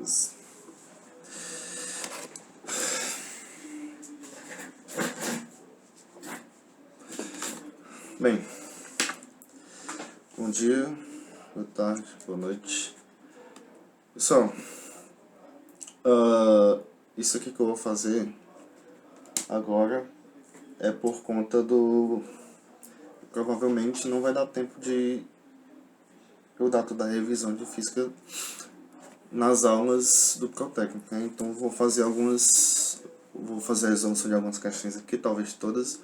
Beleza. Bem, bom dia, boa tarde, boa noite. Pessoal, isso aqui que eu vou fazer agora é por conta do... Provavelmente não vai dar tempo de eu dar toda a revisão de física nas aulas do Protécnico, né? Então vou fazer a resolução de algumas questões aqui, talvez todas.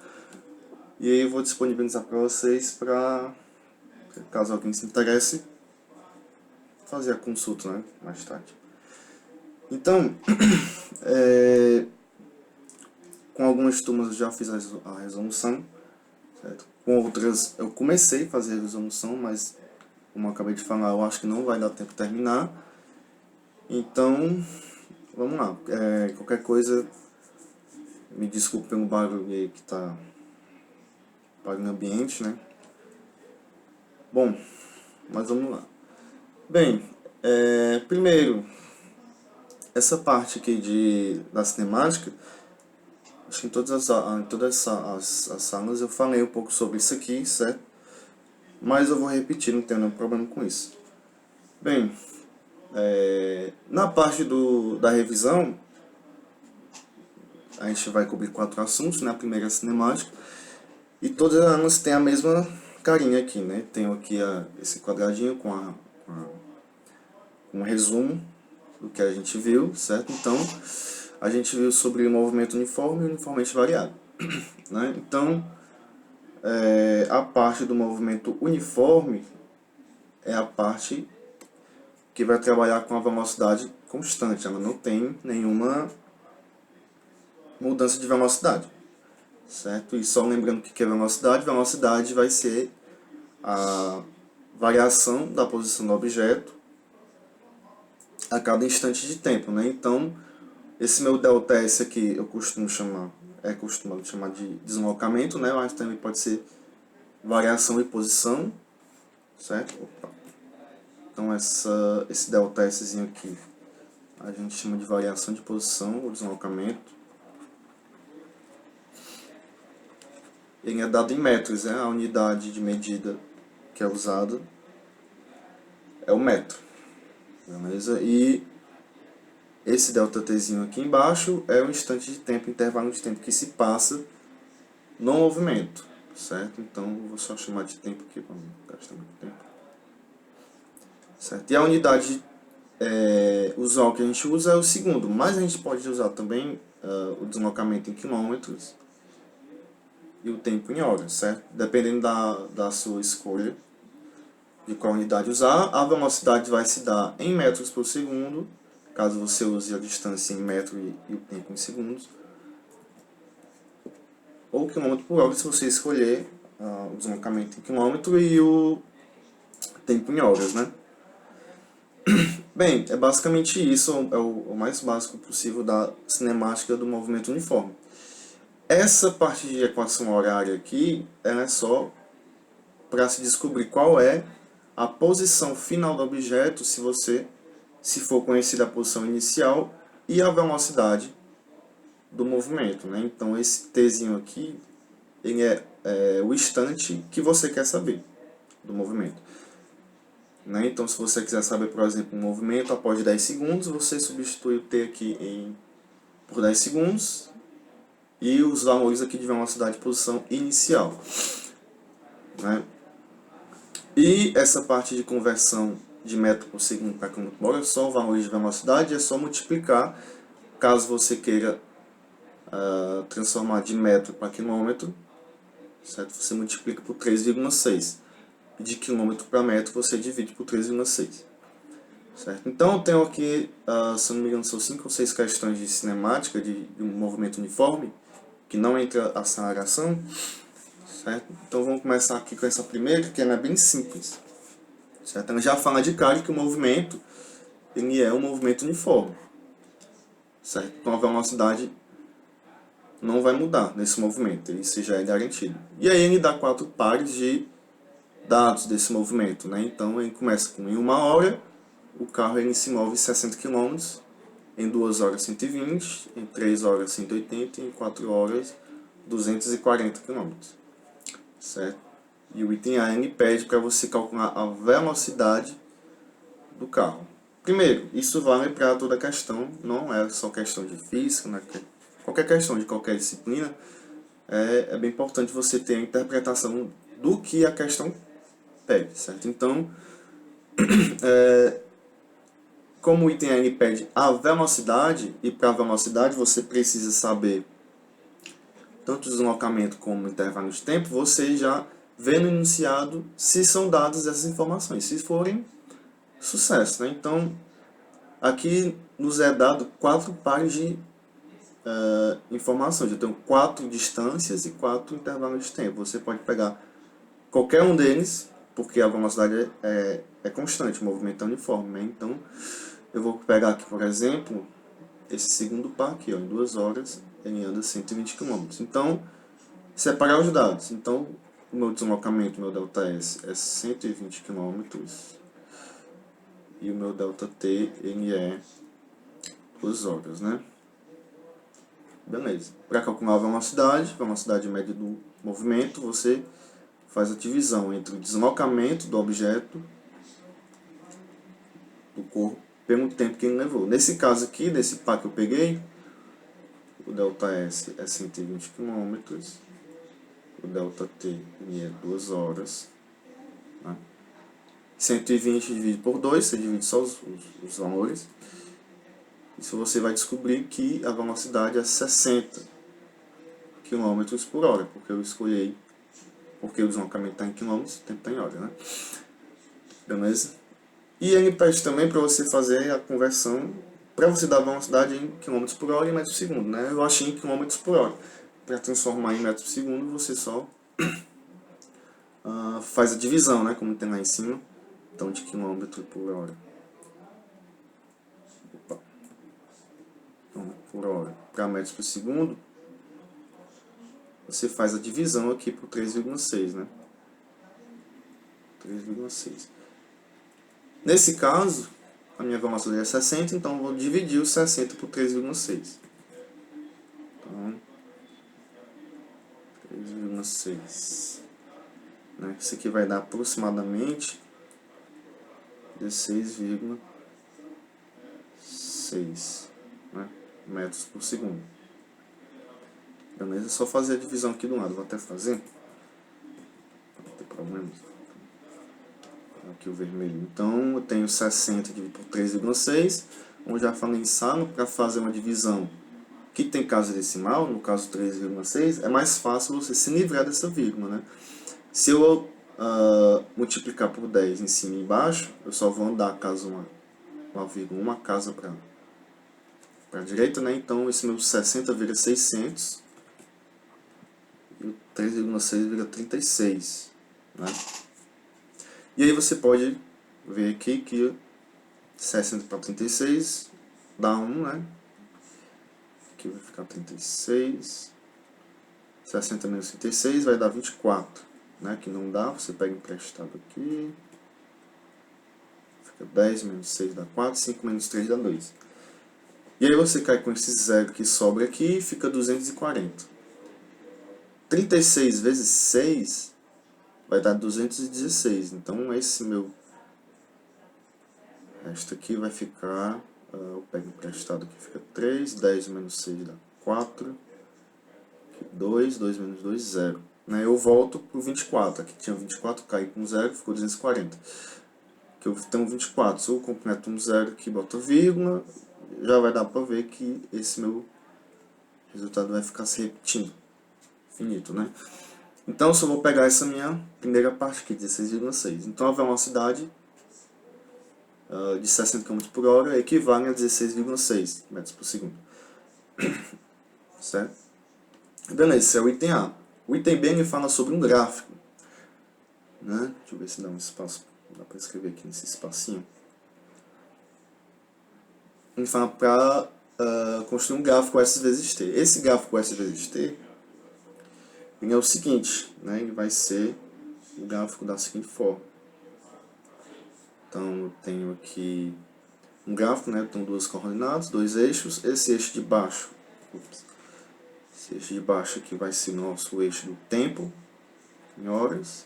E aí eu vou disponibilizar para vocês para, caso alguém se interesse, fazer a consulta, né, mais tarde. Então, com algumas turmas eu já fiz a resolução, certo? Com outras eu comecei a fazer a resolução, mas como eu acabei de falar, eu acho que não vai dar tempo de terminar. Então, vamos lá. Qualquer coisa, me desculpe pelo barulho aí que tá no ambiente, né? Bom, mas vamos lá. Bem, primeiro, essa parte aqui da cinemática, acho que em todas as salas eu falei um pouco sobre isso aqui, certo? Mas eu vou repetir, não tenho nenhum problema com isso. Bem, na parte da revisão, a gente vai cobrir 4 assuntos, né? A primeira é a cinemática, e todas elas têm a mesma carinha aqui, né? Tenho aqui esse quadradinho com um resumo do que a gente viu, certo? Então, a gente viu sobre o movimento uniforme e uniformemente variado, né? Então, a parte do movimento uniforme é a parte que vai trabalhar com a velocidade constante. Ela não tem nenhuma mudança de velocidade, certo? E só lembrando o que é velocidade, velocidade vai ser a variação da posição do objeto a cada instante de tempo, né? Então, esse meu ΔS aqui eu costumo chamar de deslocamento, né? Mas também pode ser variação e posição, certo? Opa. Então esse ΔSzinho aqui a gente chama de variação de posição ou deslocamento. Ele é dado em metros, né? A unidade de medida que é usada é o metro, beleza? E esse ΔTzinho aqui embaixo é o instante de tempo, intervalo de tempo que se passa no movimento, certo? Então eu vou só chamar de tempo aqui para não gastar muito tempo, certo? E a unidade usual que a gente usa é o segundo, mas a gente pode usar também o deslocamento em quilômetros e o tempo em horas, certo? Dependendo da sua escolha de qual unidade usar, a velocidade vai se dar em metros por segundo, caso você use a distância em metro e o tempo em segundos, ou quilômetro por hora se você escolher o deslocamento em quilômetro e o tempo em horas, né? Bem, é basicamente isso, é o mais básico possível da cinemática do movimento uniforme. Essa parte de equação horária aqui, ela é só para se descobrir qual é a posição final do objeto, se for conhecida a posição inicial e a velocidade do movimento, né? Então esse Tzinho aqui, ele é o instante que você quer saber do movimento, né? Então se você quiser saber, por exemplo, um movimento após 10 segundos, você substitui o T aqui por 10 segundos e os valores aqui de velocidade e posição inicial, né? E essa parte de conversão de metro por segundo para quilômetro por hora é só o valor de velocidade, é só multiplicar, caso você queira transformar de metro para quilômetro, certo? Você multiplica por 3,6. E de quilômetro para metro você divide por 3,6. Certo? Então eu tenho aqui, se não me engano, são 5 ou 6 questões de cinemática de um movimento uniforme, que não entra aceleração, certo? Então vamos começar aqui com essa primeira, que ela é bem simples, certo? Ela já fala de cara que o movimento ele é um movimento uniforme, certo? Então a velocidade não vai mudar nesse movimento, isso já é garantido. E aí ele dá 4 pares de dados desse movimento, né? Então ele começa com em 1 hora, o carro ele se move 60 km, em 2 horas 120, em 3 horas 180 e em 4 horas 240 km, certo? E o item A ele pede para você calcular a velocidade do carro. Primeiro, isso vale para toda questão, não é só questão de física, né? Qualquer questão de qualquer disciplina, é bem importante você ter a interpretação do que a questão pede, certo? Então, como o item N pede a velocidade, e para a velocidade você precisa saber tanto o deslocamento como o intervalo de tempo, você já vê no enunciado se são dadas essas informações. Se forem, sucesso, né? Então, aqui nos é dado 4 pares de informações. Eu tenho 4 distâncias e 4 intervalos de tempo. Você pode pegar qualquer um deles, porque a velocidade é constante, o movimento é uniforme, né? Então, eu vou pegar aqui, por exemplo, esse segundo par aqui, ó, em 2 horas, ele anda 120 km. Então, separar os dados. Então, o meu deslocamento, o meu ΔS é 120 km e o meu ΔT ele é 2 horas, né? Beleza. Para calcular a velocidade média do movimento, você faz a divisão entre o deslocamento do objeto do corpo pelo tempo que ele levou. Nesse caso aqui, nesse par que eu peguei, o ΔS é 120 km, o ΔT é 2 horas. Né? 120 divide por 2, você divide só os valores. Isso você vai descobrir que a velocidade é 60 km por hora, porque eu escolhi, porque o deslocamento está em quilômetros, o tempo está em hora, né? Beleza? E ele pede também para você fazer a conversão, para você dar a velocidade em km por hora e metros por segundo, né? Eu achei em km por hora. Para transformar em metros por segundo, você só faz a divisão, né? Como tem lá em cima. Então, de km por hora. Opa. Então, por hora para metros por segundo, você faz a divisão aqui por 3,6, né? 3,6. Nesse caso, a minha velocidade é 60, então eu vou dividir o 60 por 3,6. Então, 3,6. Né? Isso aqui vai dar aproximadamente 16,6, né? metros por segundo. Beleza? É só fazer a divisão aqui do lado. Vou até fazer. Não tem problema. Aqui o vermelho. Então, eu tenho 60 dividido por 3,6. Como já falei em sala, para fazer uma divisão que tem casa decimal, no caso 3,6, é mais fácil você se livrar dessa vírgula, né? Se eu multiplicar por 10 em cima e embaixo, eu só vou andar caso uma vírgula, uma casa para a direita, né? Então, esse meu 60 vira 600 e o 3,6 vira 36, né? E aí você pode ver aqui que 60 para 36 dá 1, né? Aqui vai ficar 36. 60 menos 36 vai dar 24, né? Que não dá, você pega emprestado aqui. Fica 10 menos 6 dá 4, 5 menos 3 dá 2. E aí você cai com esse zero que sobra aqui e fica 240. 36 vezes 6 vai dar 216. Então esse meu resto aqui vai ficar, eu pego emprestado aqui, fica 3, 10 menos 6 dá 4, 2 menos 2, 0. Né? Eu volto para o 24, aqui tinha 24, cai com 0, ficou 240. Aqui eu tenho 24, se eu completo um 0 aqui, boto vírgula, já vai dar para ver que esse meu resultado vai ficar se repetindo, finito, né? Então, eu só vou pegar essa minha primeira parte aqui, 16,6. Então, a velocidade de 60 km por hora equivale a 16,6 metros por segundo. Certo? Beleza, esse é o item A. O item B ele fala sobre um gráfico. Né? Deixa eu ver se dá um espaço, dá para escrever aqui nesse espacinho. Ele fala para construir um gráfico S vezes T. Esse gráfico S vezes T ele é o seguinte, né? Ele vai ser o gráfico da seguinte forma. Então eu tenho aqui um gráfico, né? Eu tenho duas coordenadas, dois eixos. Esse eixo de baixo, esse eixo de baixo aqui vai ser nosso eixo do tempo, em horas.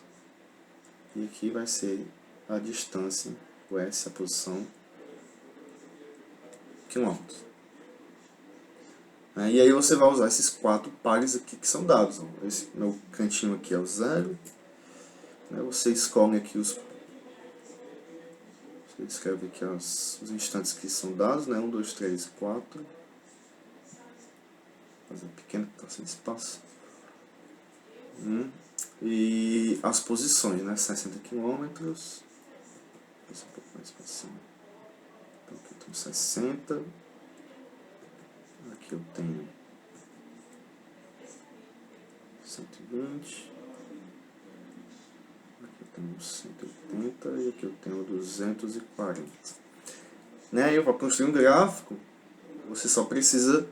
E aqui vai ser a distância, o S, a posição, quilômetros. E aí você vai usar esses 4 pares aqui que são dados. Esse meu cantinho aqui é o 0. Você escolhe aqui você escreve aqui os instantes que são dados, né? 1, 2, 3, 4. Fazer pequeno, que está sem espaço. E as posições, né? 60 km. Esse um pouco mais para cima. Então aqui eu tenho 60. Aqui eu tenho 120. Aqui eu tenho 180 e aqui eu tenho 240. Né? E para construir um gráfico, você só precisa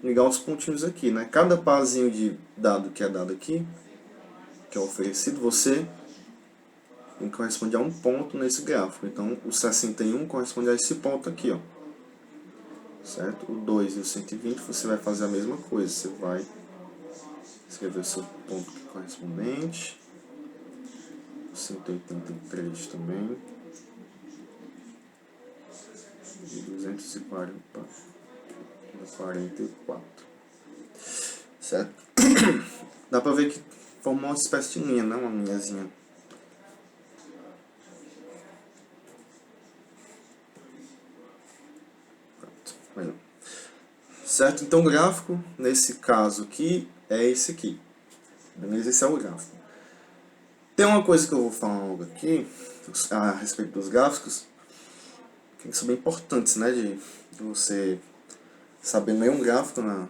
ligar os pontinhos aqui, né? Cada parzinho de dado que é dado aqui, que é oferecido, você tem que corresponder a um ponto nesse gráfico. Então, o 61 corresponde a esse ponto aqui, ó. Certo? O 2 e o 120 você vai fazer a mesma coisa. Você vai escrever o seu ponto correspondente. 183 também. E 244. Certo? Dá pra ver que formou uma espécie de linha, né? Uma linhazinha. Certo? Então o gráfico, nesse caso aqui, é esse aqui. Beleza? Esse é o gráfico. Tem uma coisa que eu vou falar logo aqui, a respeito dos gráficos, que são bem importantes, né? De você saber ler um gráfico na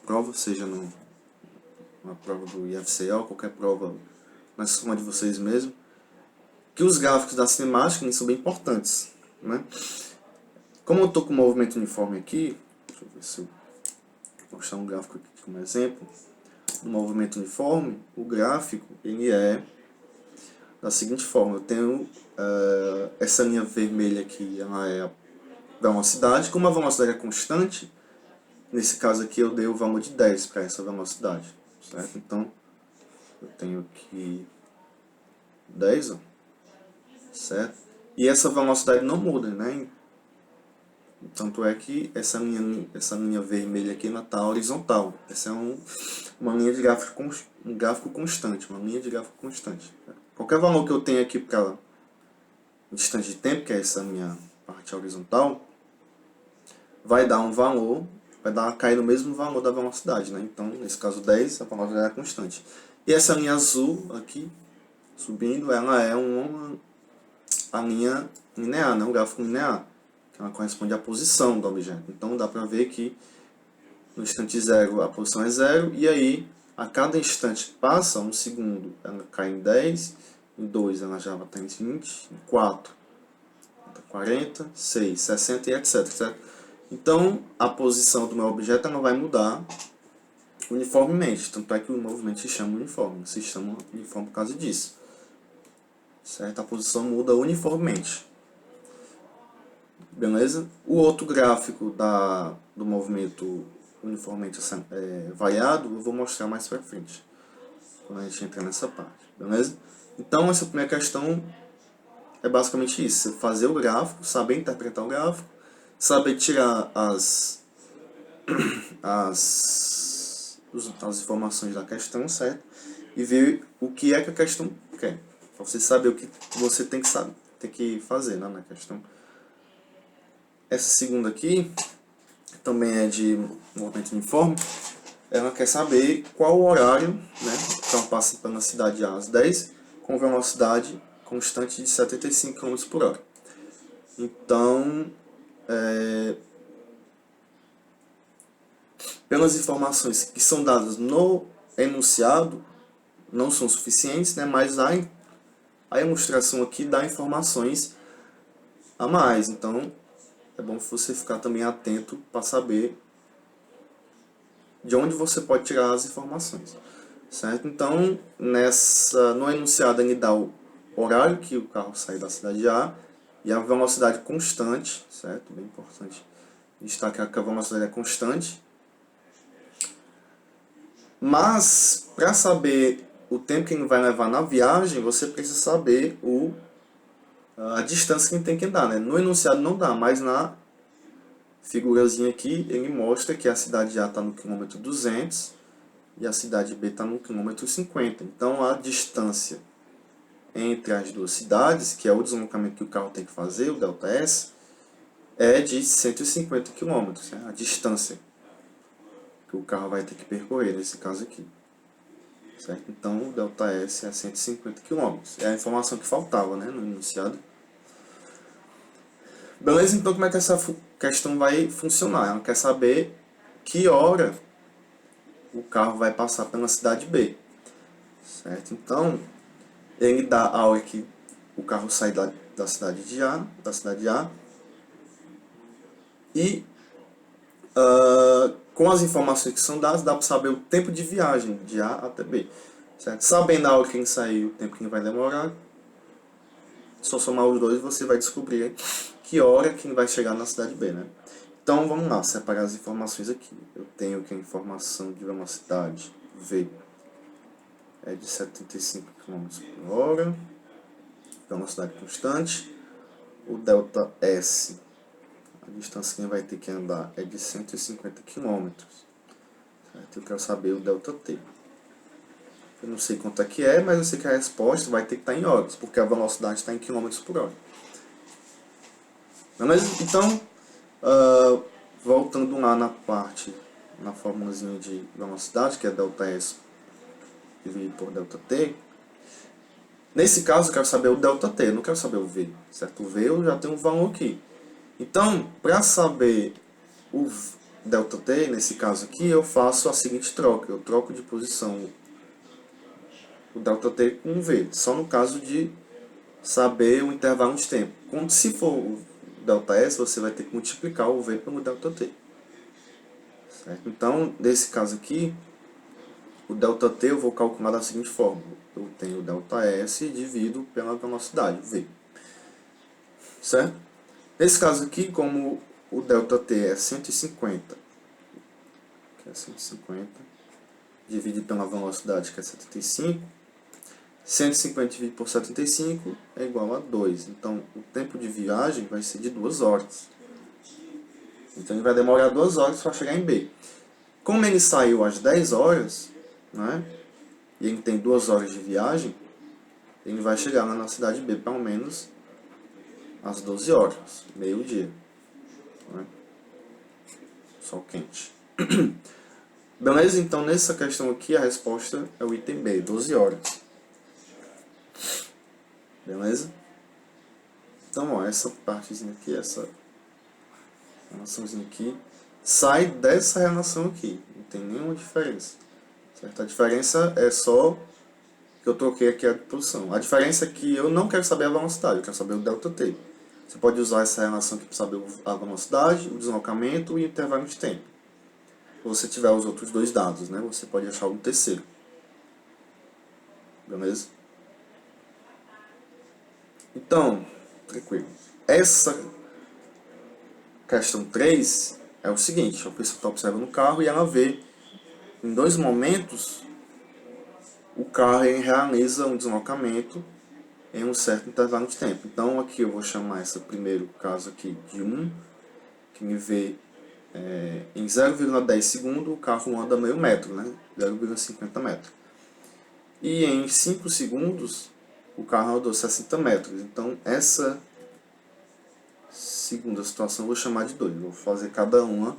prova, seja na prova do IFCL, qualquer prova na soma de vocês mesmo, que os gráficos da cinemática são bem importantes, né? Como eu estou com o movimento uniforme aqui, deixa eu ver se eu vou mostrar um gráfico aqui como exemplo, do movimento uniforme, o gráfico ele é da seguinte forma: eu tenho essa linha vermelha aqui, ela é a velocidade. Como a velocidade é constante, nesse caso aqui eu dei o valor de 10 para essa velocidade, certo? Então eu tenho aqui 10, ó, certo? E essa velocidade não muda, né? Tanto é que essa linha vermelha aqui está horizontal. Essa é uma linha de gráfico, um gráfico constante, uma linha de gráfico constante. Qualquer valor que eu tenho aqui para distante de tempo, que é essa minha parte horizontal, vai dar um valor, cair no mesmo valor da velocidade, né? Então, nesse caso 10, a velocidade é constante. E essa linha azul aqui, subindo, ela é a linha linear, né? Um gráfico linear, que ela corresponde à posição do objeto. Então, dá para ver que no instante 0 a posição é 0, e aí a cada instante que passa, um segundo, ela cai em 10, em 2 ela já vai estar em 20, em 4, 40, 6, 60 e etc. Certo? Então, a posição do meu objeto não vai mudar uniformemente, tanto é que o movimento se chama uniforme, por causa disso. Certo? A posição muda uniformemente. Beleza? O outro gráfico do movimento uniformemente variado eu vou mostrar mais pra frente, quando a gente entrar nessa parte. Beleza? Então, essa primeira questão é basicamente isso: você fazer o gráfico, saber interpretar o gráfico, saber tirar as informações da questão, certo? E ver o que é que a questão quer. Para você saber o que você tem que fazer, né, na questão. Essa segunda aqui também é de movimento uniforme. Ela quer saber qual o horário, né? Então passa pela cidade A às 10 com velocidade constante de 75 km por hora. Então, pelas informações que são dadas no enunciado, não são suficientes, né? Mas a ilustração aqui dá informações a mais. Então, é bom você ficar também atento para saber de onde você pode tirar as informações, certo? Então, no enunciado ele dá o horário que o carro sai da cidade A e a velocidade constante, certo? Bem importante destacar que a velocidade é constante. Mas, para saber o tempo que ele vai levar na viagem, você precisa saber a distância que ele tem que andar, né? No enunciado não dá, mas na figurazinha aqui ele mostra que a cidade A está no quilômetro 200 e a cidade B está no quilômetro 50. Então a distância entre as duas cidades, que é o deslocamento que o carro tem que fazer, o ΔS, é de 150 km, né? A distância que o carro vai ter que percorrer nesse caso aqui. Certo? Então o ΔS é 150 km. É a informação que faltava, né, no enunciado. Beleza? Então como é que essa questão vai funcionar? Ela quer saber que hora o carro vai passar pela cidade B. Certo? Então ele dá a hora que o carro sai da cidade A e com as informações que são dadas, dá para saber o tempo de viagem de A até B. Certo? Sabendo a hora que ele sair, o tempo que ele vai demorar, só somar os dois você vai descobrir que hora que ele vai chegar na cidade B, né? Então vamos lá, separar as informações aqui. Eu tenho aqui a informação de velocidade V é de 75 km por hora, velocidade constante. O ΔS, a distância que ele vai ter que andar é de 150 km. Certo? Eu quero saber o ΔT. Eu não sei quanto é que é, mas eu sei que a resposta vai ter que estar em horas, porque a velocidade está em km por hora. Mas, então, voltando lá na formulazinha de velocidade, que é ΔS dividido por ΔT. Nesse caso, eu quero saber o ΔT, eu não quero saber o V, certo? O V eu já tenho um valor aqui. Então, para saber o ΔT, nesse caso aqui, eu faço a seguinte troca. Eu troco de posição o ΔT com o V, só no caso de saber o intervalo de tempo. Quando se for o ΔS, você vai ter que multiplicar o V pelo ΔT. Certo? Então, nesse caso aqui, o ΔT eu vou calcular da seguinte forma. Eu tenho o ΔS e divido pela velocidade, V. Certo? Nesse caso aqui, como o ΔT é 150, que é 150, dividido pela velocidade, que é 75, 150 dividido por 75 é igual a 2. Então, o tempo de viagem vai ser de 2 horas. Então, ele vai demorar 2 horas para chegar em B. Como ele saiu às 10 horas, né, e ele tem 2 horas de viagem, ele vai chegar na cidade B pelo menos às 12 horas, meio-dia. Né? Sol quente. Beleza? Então, nessa questão aqui, a resposta é o item B, 12 horas. Beleza? Então, ó, essa partezinha aqui, essa relaçãozinha aqui, sai dessa relação aqui. Não tem nenhuma diferença. Certo? A diferença é só que eu troquei aqui a posição. A diferença é que eu não quero saber a velocidade, eu quero saber o ΔT. Você pode usar essa relação aqui para saber a velocidade, o deslocamento e o intervalo de tempo. Se você tiver os outros dois dados, né, você pode achar um terceiro. Beleza? Então, tranquilo. Essa questão 3 é o seguinte, a pessoa está observando o carro e ela vê em 2 momentos o carro realiza um deslocamento em um certo intervalo de tempo. Então aqui eu vou chamar esse primeiro caso aqui de 1, que me vê em 0,10 segundos o carro anda meio metro, né? 0,50 metros. E em 5 segundos o carro andou 60 metros. Então essa segunda situação eu vou chamar de 2. Vou fazer cada uma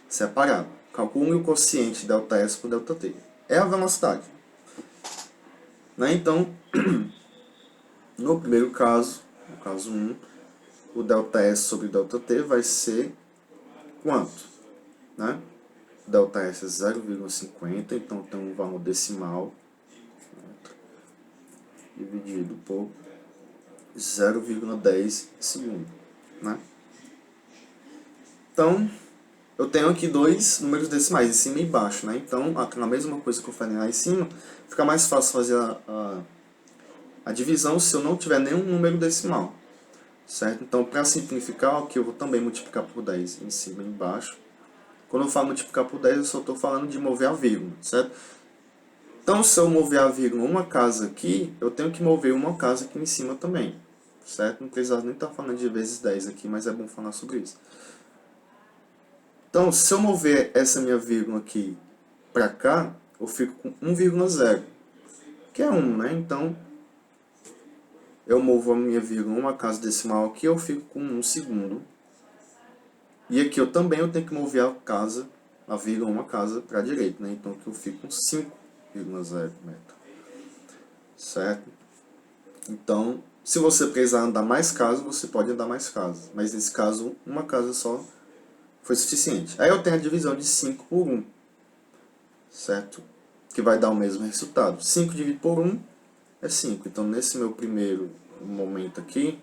separada. Calcule o quociente ΔS por ΔT. É a velocidade. Né? Então, no primeiro caso, no caso 1, o ΔS sobre ΔT vai ser quanto? Né? ΔS é 0,50, então tem um valor decimal dividido por 0,10 segundo. Né? Então, eu tenho aqui dois números decimais, em cima e embaixo. Né? Então, aquela mesma coisa que eu falei lá em cima, fica mais fácil fazer a divisão se eu não tiver nenhum número decimal. certo? Então, para simplificar, aqui eu vou também multiplicar por 10 em cima e embaixo. Quando eu falo multiplicar por 10, eu só estou falando de mover a vírgula, certo? Então, se eu mover a vírgula uma casa aqui, eu tenho que mover uma casa aqui em cima também, certo? Não precisa nem estar falando de vezes 10 aqui, mas é bom falar sobre isso. Então, se eu mover essa minha vírgula aqui para cá, eu fico com 1,0, que é 1, né? Então, eu movo a minha vírgula uma casa decimal aqui, eu fico com 1 segundo. E aqui eu tenho que mover a vírgula uma casa para a direita, né? Então, aqui eu fico com 5,0 metro, certo? Então, se você precisar andar mais casas, você pode andar mais casas. Mas nesse caso, uma casa só foi suficiente. Aí eu tenho a divisão de 5 por 1, certo? Que vai dar o mesmo resultado. 5 dividido por 1 é 5. Então, nesse meu primeiro momento aqui,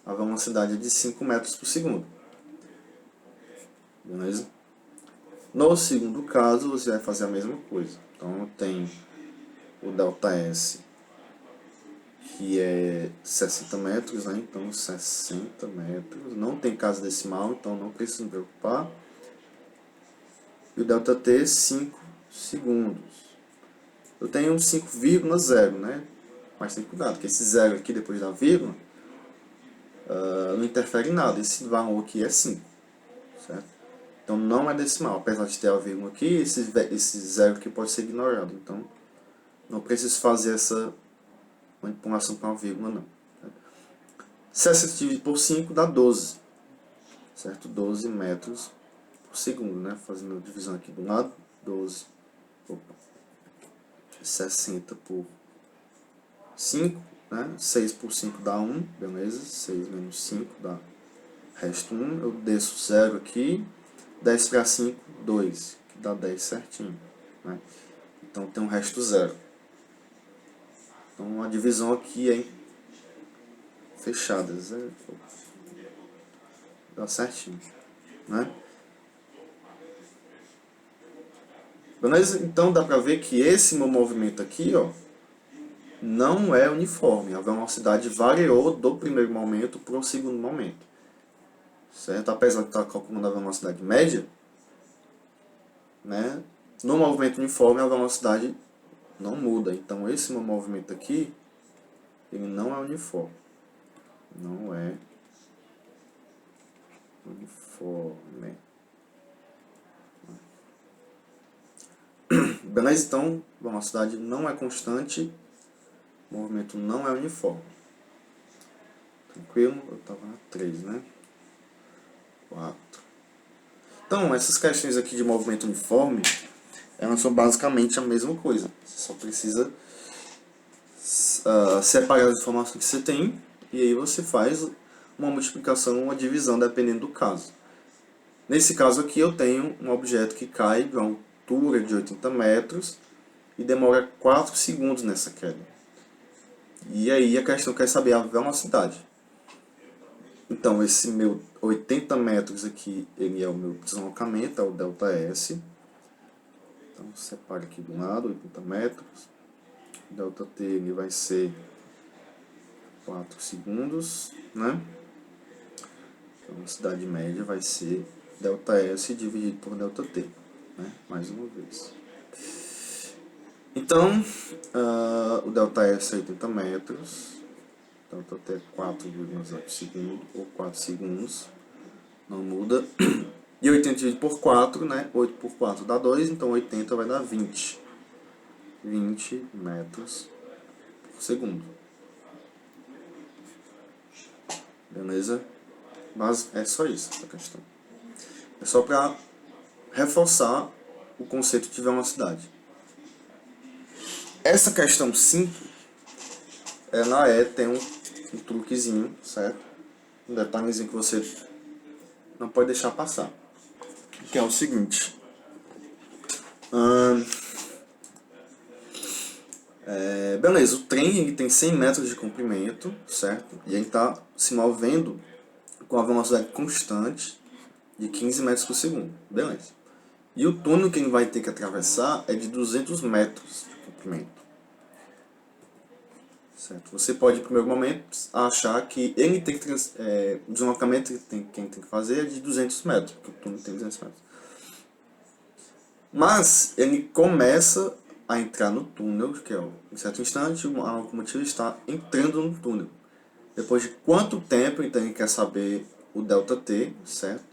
a velocidade é de 5 metros por segundo. Beleza? No segundo caso, você vai fazer a mesma coisa. Então, eu tenho o ΔS, que é 60 metros, né? Então, 60 metros. Não tem casa decimal, então não precisa me preocupar. E o ΔT, 5 segundos. Eu tenho 5,0, né? Mas tem cuidado, que esse zero aqui depois da vírgula não interfere em nada. Esse valor aqui é 5, certo? Então não é decimal. Apesar de ter a vírgula aqui, esse zero aqui pode ser ignorado. Então não preciso fazer essa manipulação com a vírgula, não. 60 dividido por 5 dá 12, certo? 12 metros por segundo, né? Fazendo a divisão aqui do lado, 12. Opa. 60 por 5, né? 6 por 5 dá 1, beleza? 6 menos 5 dá resto 1. Eu desço 0 aqui. 10 para 5, 2, que dá 10 certinho, né? Então tem um resto 0. Então a divisão aqui é fechada, 0. Dá certinho, né? Beleza? Então dá pra ver que esse meu movimento aqui, ó, não é uniforme. A velocidade variou do primeiro momento para o segundo momento, certo? Apesar de estar calculando a velocidade média, né? No movimento uniforme a velocidade não muda. Então esse meu movimento aqui, ele não é uniforme. Não é uniforme. Beleza? Então, velocidade não é constante, o movimento não é uniforme. Tranquilo? Eu estava na 3, né? 4. Então, essas questões aqui de movimento uniforme, elas são basicamente a mesma coisa. Você só precisa separar as informações que você tem e aí você faz uma multiplicação, uma divisão, dependendo do caso. Nesse caso aqui eu tenho um objeto que cai de uma altura de 80 metros e demora 4 segundos nessa queda. E aí a questão quer saber a velocidade. Então esse meu 80 metros aqui, ele é o meu deslocamento, é o ΔS. Então separo aqui do lado, 80 metros. ΔT ele vai ser 4 segundos, né? A velocidade média vai ser ΔS dividido por ΔT, né? Mais uma vez. Então, o ΔS é 80 metros, ΔT é 4,0 segundo, ou 4 segundos, não muda. E 80 dividido por 4, né? 8 por 4 dá 2, então 80 vai dar 20. 20 metros por segundo. Beleza? Mas é só isso a questão. É só para reforçar o conceito de velocidade. Essa questão 5, ela tem um truquezinho, certo? Um detalhezinho que você não pode deixar passar. Que é o seguinte. Beleza, o trem ele tem 100 metros de comprimento, certo? E ele está se movendo com a velocidade constante de 15 metros por segundo. Beleza. E o túnel que ele vai ter que atravessar é de 200 metros de comprimento. certo? Você pode, no primeiro momento, achar que ele tem que o deslocamento que quem tem que fazer é de 200 metros, porque o túnel tem 200 metros. Mas ele começa a entrar no túnel, que é em certo instante, a locomotiva está entrando no túnel. Depois de quanto tempo, então ele quer saber o ΔT, certo?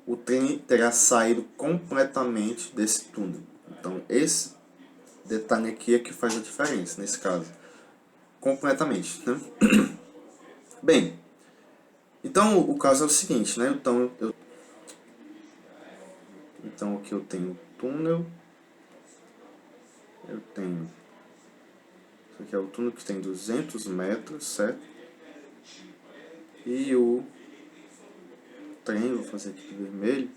O trem terá saído completamente desse túnel. Então esse detalhe aqui é que faz a diferença nesse caso. Completamente, né? Bem, então o caso é o seguinte, né? Então aqui eu tenho túnel. Eu tenho... Isso aqui é o túnel que tem 200 metros, certo? E o trem, vou fazer aqui de vermelho.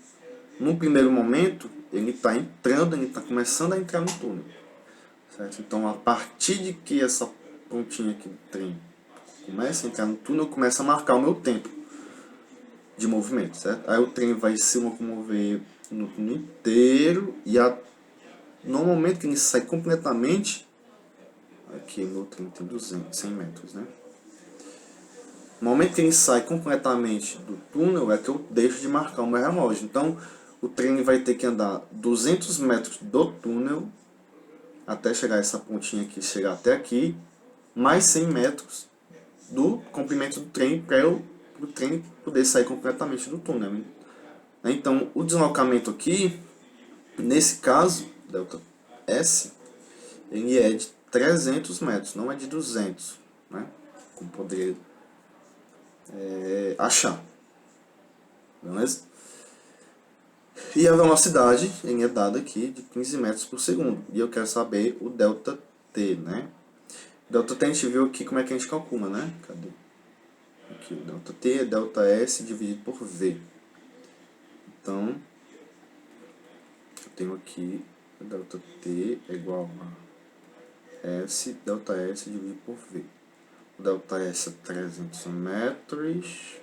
No primeiro momento, ele está entrando, ele está começando a entrar no túnel, certo? Então, a partir de que essa pontinha aqui do trem começa a entrar no túnel, começa a marcar o meu tempo de movimento, certo? Aí o trem vai se locomover no túnel inteiro e no momento que ele sai completamente, aqui o meu trem tem 100 metros, né? No momento que ele sai completamente do túnel é que eu deixo de marcar o meu relógio. Então, o trem vai ter que andar 200 metros do túnel até chegar essa pontinha aqui, chegar até aqui, mais 100 metros do comprimento do trem para o trem poder sair completamente do túnel. Né? Então, o deslocamento aqui, nesse caso, ΔS, ele é de 300 metros, não é de 200, né? Como poderia achar. Beleza? E a velocidade é dada aqui de 15 metros por segundo. E eu quero saber o ΔT, né? ΔT a gente viu aqui como é que a gente calcula, né? Cadê? Aqui, o ΔT é ΔS dividido por V. Então, eu tenho aqui o ΔT é igual a S, ΔS dividido por V. O ΔS é 300 metros.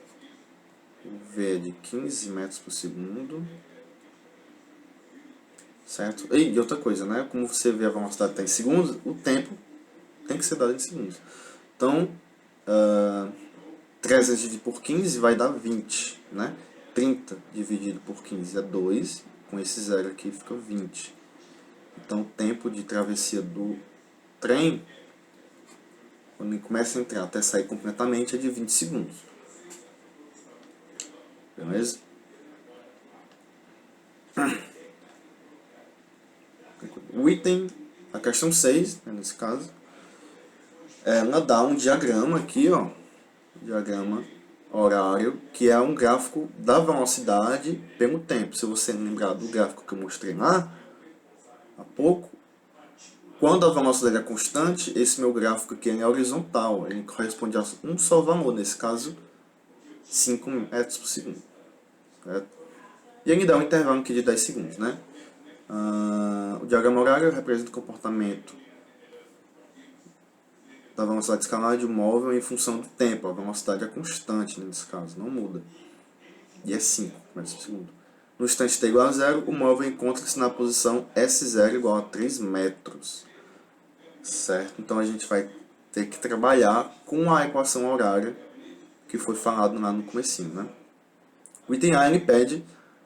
O V é de 15 metros por segundo. Certo? E outra coisa, né? Como você vê a velocidade está em segundos, o tempo tem que ser dado em segundos. Então, 300 dividido por 15 vai dar 20, né? 30 dividido por 15 é 2, com esse zero aqui fica 20. Então, o tempo de travessia do trem, quando ele começa a entrar até sair completamente, é de 20 segundos. Beleza? O item, a questão 6, né, nesse caso, ela dá um diagrama aqui, ó, diagrama horário, que é um gráfico da velocidade pelo tempo. Se você lembrar do gráfico que eu mostrei lá há pouco, quando a velocidade é constante, esse meu gráfico aqui é horizontal, ele corresponde a um só valor, nesse caso 5 metros por segundo, certo? E ele dá um intervalo aqui de 10 segundos, né? O diagrama horário representa o comportamento da velocidade escalar de um móvel em função do tempo. A velocidade é constante nesse caso, não muda. E é 5 metros por segundo. No instante t igual a 0, o móvel encontra-se na posição S0 igual a 3 metros. Certo? Então a gente vai ter que trabalhar com a equação horária que foi falado lá no comecinho, né? O item A ele pede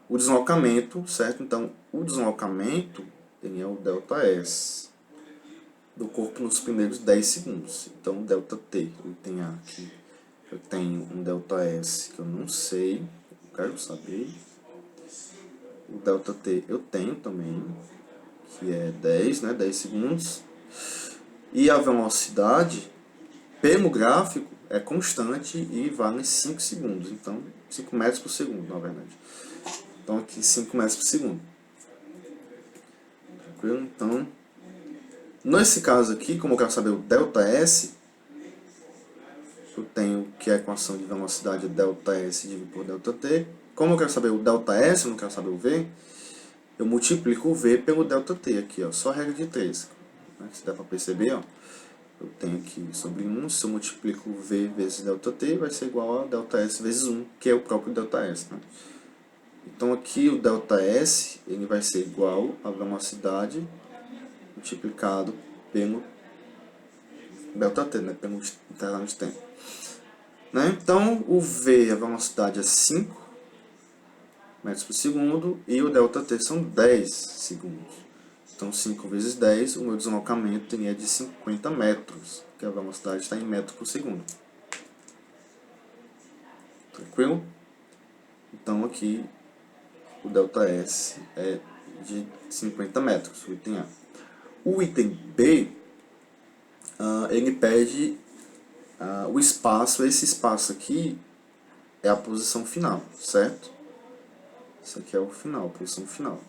o deslocamento, certo? Então o deslocamento ele é o ΔS do corpo nos primeiros 10 segundos. Então ΔT, o item A aqui, eu tenho um ΔS que eu não sei, eu quero saber. O ΔT eu tenho também, que é 10, né? 10 segundos. E a velocidade, pelo gráfico, é constante e vale 5 segundos. Então, 5 metros por segundo, na verdade. Então, aqui 5 metros por segundo. Tranquilo? Então, nesse caso aqui, como eu quero saber o ΔS, eu tenho que a equação de velocidade é ΔS dividido por ΔT. Como eu quero saber o ΔS, eu não quero saber o V, eu multiplico o V pelo ΔT aqui, ó, só regra de 3. Se dá para perceber, ó, eu tenho aqui sobre 1, se eu multiplico V vezes ΔT, vai ser igual a ΔS vezes 1, que é o próprio ΔS. Né? Então aqui o ΔS ele vai ser igual a velocidade multiplicado pelo ΔT, né, pelo intervalo de tempo. Né? Então, o V, a velocidade é 5 metros por segundo, e o ΔT são 10 segundos. Então, 5 vezes 10, o meu deslocamento é de 50 metros, que a velocidade está em metros por segundo. Tranquilo? Então, aqui, o ΔS é de 50 metros, o item A. O item B, ele pede o espaço. Esse espaço aqui é a posição final, certo? Isso aqui é o final, a posição final.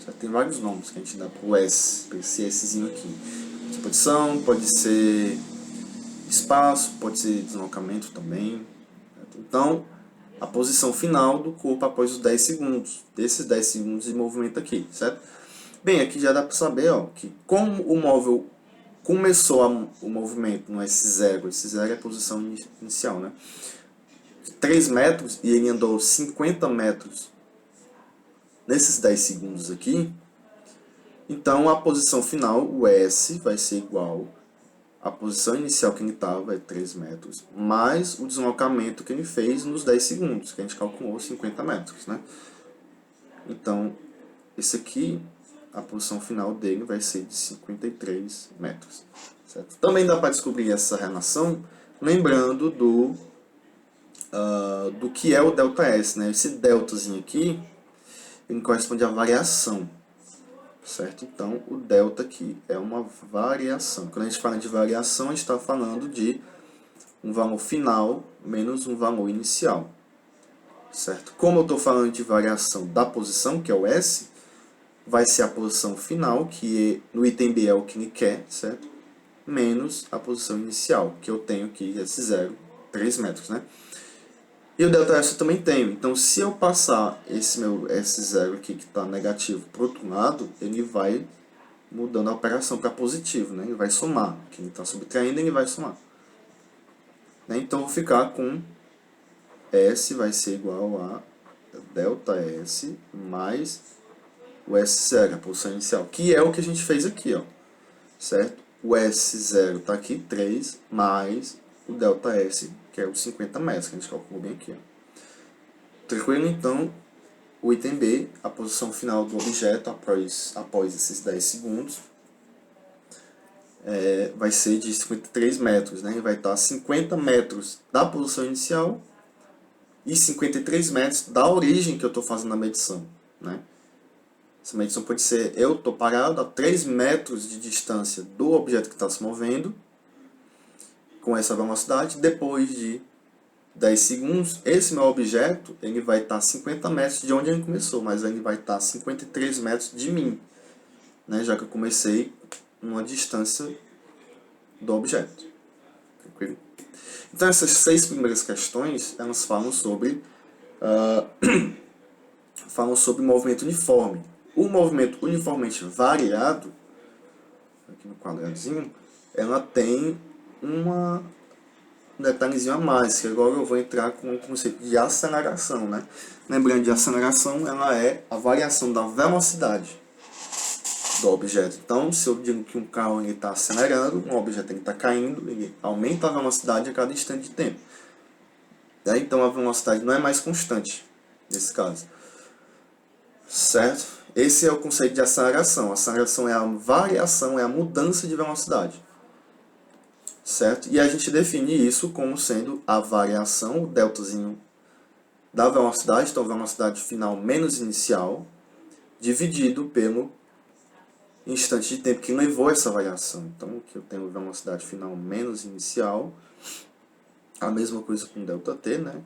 Já tem vários nomes que a gente dá para o S, para esse Szinho aqui. Posição, pode ser espaço, pode ser deslocamento também. Certo? Então, a posição final do corpo após os 10 segundos. Desses 10 segundos de movimento aqui, certo? Bem, aqui já dá para saber, ó, que como o móvel começou o movimento no S0, S0 é a posição inicial, né? De 3 metros e ele andou 50 metros nesses 10 segundos aqui, então a posição final, o S, vai ser igual à posição inicial que ele estava, é 3 metros, mais o deslocamento que ele fez nos 10 segundos, que a gente calculou 50 metros, né? Então, esse aqui, a posição final dele vai ser de 53 metros. Certo? Também dá para descobrir essa relação lembrando do que é o ΔS, né? Esse deltazinho aqui, ele corresponde à variação, certo? Então, o delta aqui é uma variação. Quando a gente fala de variação, a gente está falando de um valor final menos um valor inicial, certo? Como eu estou falando de variação da posição, que é o S, vai ser a posição final, que no item B é o que ele quer, certo? Menos a posição inicial, que eu tenho aqui, esse 0, 3 metros, né? E o ΔS eu também tenho. Então, se eu passar esse meu S0 aqui, que está negativo, para o outro lado, ele vai mudando a operação para positivo, né? Ele vai somar. Aqui ele está subtraindo, ele vai somar. Né? Então, eu vou ficar com S vai ser igual a ΔS mais o S0, a posição inicial, que é o que a gente fez aqui, ó, certo? O S0 está aqui, 3, mais o ΔS, que é os 50 metros, que a gente calculou bem aqui, ó. Tranquilo? Então, o item B, a posição final do objeto após esses 10 segundos, vai ser de 53 metros, né? Vai estar 50 metros da posição inicial e 53 metros da origem que eu estou fazendo a medição, né? Essa medição pode ser, eu estou parado a 3 metros de distância do objeto que está se movendo, com essa velocidade. Depois de 10 segundos, esse meu objeto ele vai estar 50 metros de onde ele começou, mas ele vai estar 53 metros de mim, né, já que eu comecei numa distância do objeto. Tranquilo? Então essas 6 primeiras questões, elas falam sobre movimento uniforme. O movimento uniformemente variado, aqui no quadradinho, ela tem um detalhezinho a mais, que agora eu vou entrar com o conceito de aceleração, né? Lembrando de aceleração, ela é a variação da velocidade do objeto. Então, se eu digo que um carro está acelerando, um objeto está caindo, ele aumenta a velocidade a cada instante de tempo. Então, a velocidade não é mais constante, nesse caso. Certo? Esse é o conceito de aceleração. A aceleração é a variação, é a mudança de velocidade. Certo? E a gente define isso como sendo a variação, o deltazinho da velocidade, então velocidade final menos inicial, dividido pelo instante de tempo que levou essa variação. Então, aqui eu tenho velocidade final menos inicial, a mesma coisa com ΔT, né?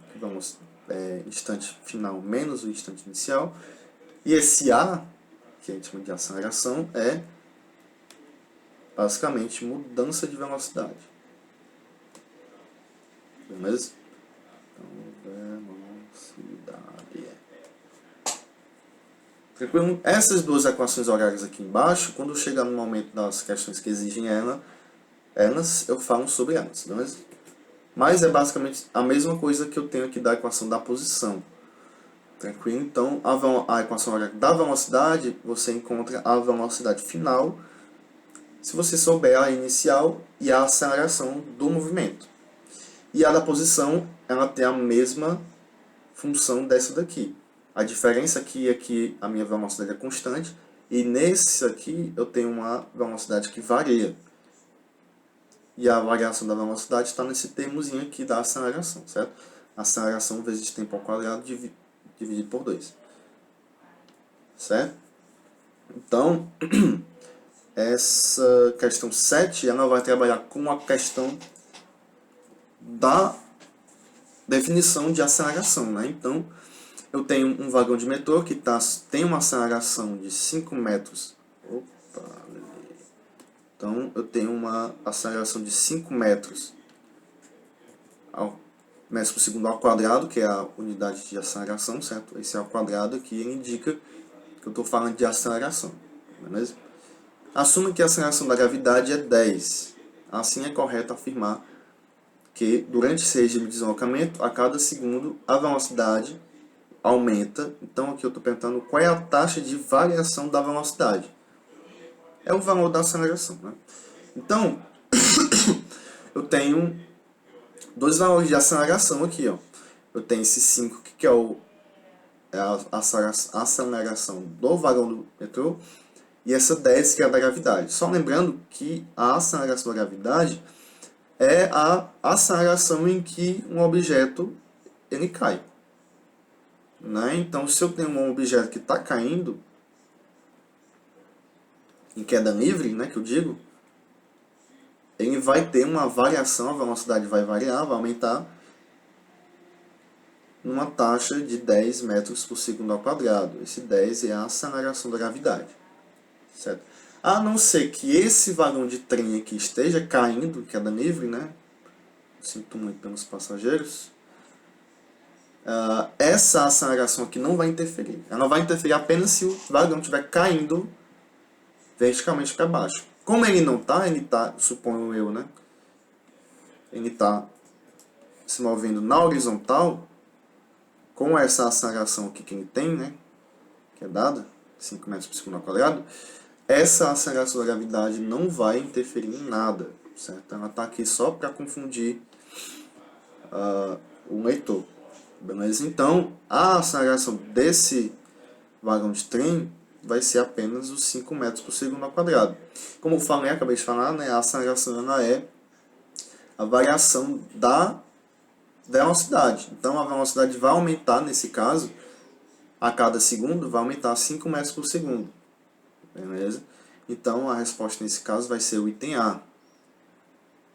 Instante final menos o instante inicial. E esse A, que a gente chama de aceleração, é basicamente mudança de velocidade. Beleza? Então, velocidade. Tranquilo? Essas duas equações horárias aqui embaixo, quando chegar no momento das questões que exigem elas, eu falo sobre elas, beleza? Mas é basicamente a mesma coisa que eu tenho aqui da equação da posição. Tranquilo? Então, a equação horária da velocidade, você encontra a velocidade final se você souber a inicial e a aceleração do movimento. E a da posição, ela tem a mesma função dessa daqui. A diferença aqui é que a minha velocidade é constante e nesse aqui eu tenho uma velocidade que varia. E a variação da velocidade está nesse termozinho aqui da aceleração, certo? Aceleração vezes tempo ao quadrado dividido por 2. Certo? Então, essa questão 7, ela vai trabalhar com a questão da definição de aceleração, né? Então, eu tenho um vagão de metrô que tem uma aceleração de 5 metros. Opa! Então, eu tenho uma aceleração de 5 metros metros por segundo ao quadrado, que é a unidade de aceleração, certo? Esse ao quadrado aqui indica que eu estou falando de aceleração, beleza? Assuma que a aceleração da gravidade é 10. Assim é correto afirmar que durante esse regime de deslocamento, a cada segundo a velocidade aumenta. Então aqui eu estou perguntando qual é a taxa de variação da velocidade. É o valor da aceleração, né? Então, eu tenho dois valores de aceleração aqui, ó. Eu tenho esse 5 que é a aceleração do vagão do metrô, e essa 10 que é a da gravidade. Só lembrando que a aceleração da gravidade é a aceleração em que um objeto ele cai, né? Então, se eu tenho um objeto que está caindo em queda livre, né, que eu digo, ele vai ter uma variação, a velocidade vai variar, vai aumentar numa taxa de 10 metros por segundo ao quadrado. Esse 10 é a aceleração da gravidade, certo? A não ser que esse vagão de trem aqui esteja caindo em queda livre, né? Sinto muito pelos passageiros. Essa aceleração aqui não vai interferir. Ela vai interferir apenas se o vagão estiver caindo verticalmente para baixo. Como ele não está, ele está, suponho eu, né? Ele está se movendo na horizontal, com essa aceleração aqui que ele tem, né? Que é dada, 5 metros por segundo ao quadrado. Essa aceleração da gravidade não vai interferir em nada, certo? Ela está aqui só para confundir o leitor, beleza? Então, a aceleração desse vagão de trem vai ser apenas os 5 metros por segundo ao quadrado. Como eu falei, acabei de falar, né, a aceleração ela é a variação da velocidade. Então, a velocidade vai aumentar, nesse caso, a cada segundo, vai aumentar 5 metros por segundo. Beleza? Então, a resposta nesse caso vai ser o item A,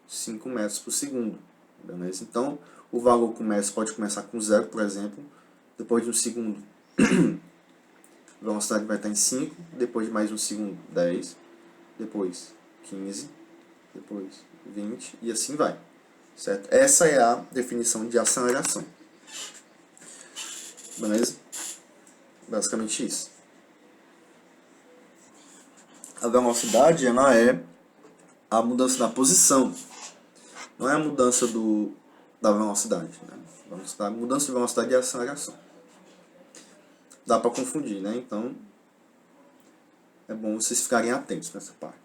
5 metros por segundo. Beleza? Então, o valor pode começar com 0, por exemplo. Depois de um segundo, a velocidade vai estar em 5. Depois de mais um segundo, 10. Depois, 15. Depois, 20. E assim vai. Certo? Essa é a definição de aceleração. Beleza? Basicamente isso. A velocidade, ela é a mudança da posição. Não é a mudança da velocidade, né? A mudança de velocidade é a aceleração. Dá para confundir, né? Então, é bom vocês ficarem atentos nessa parte.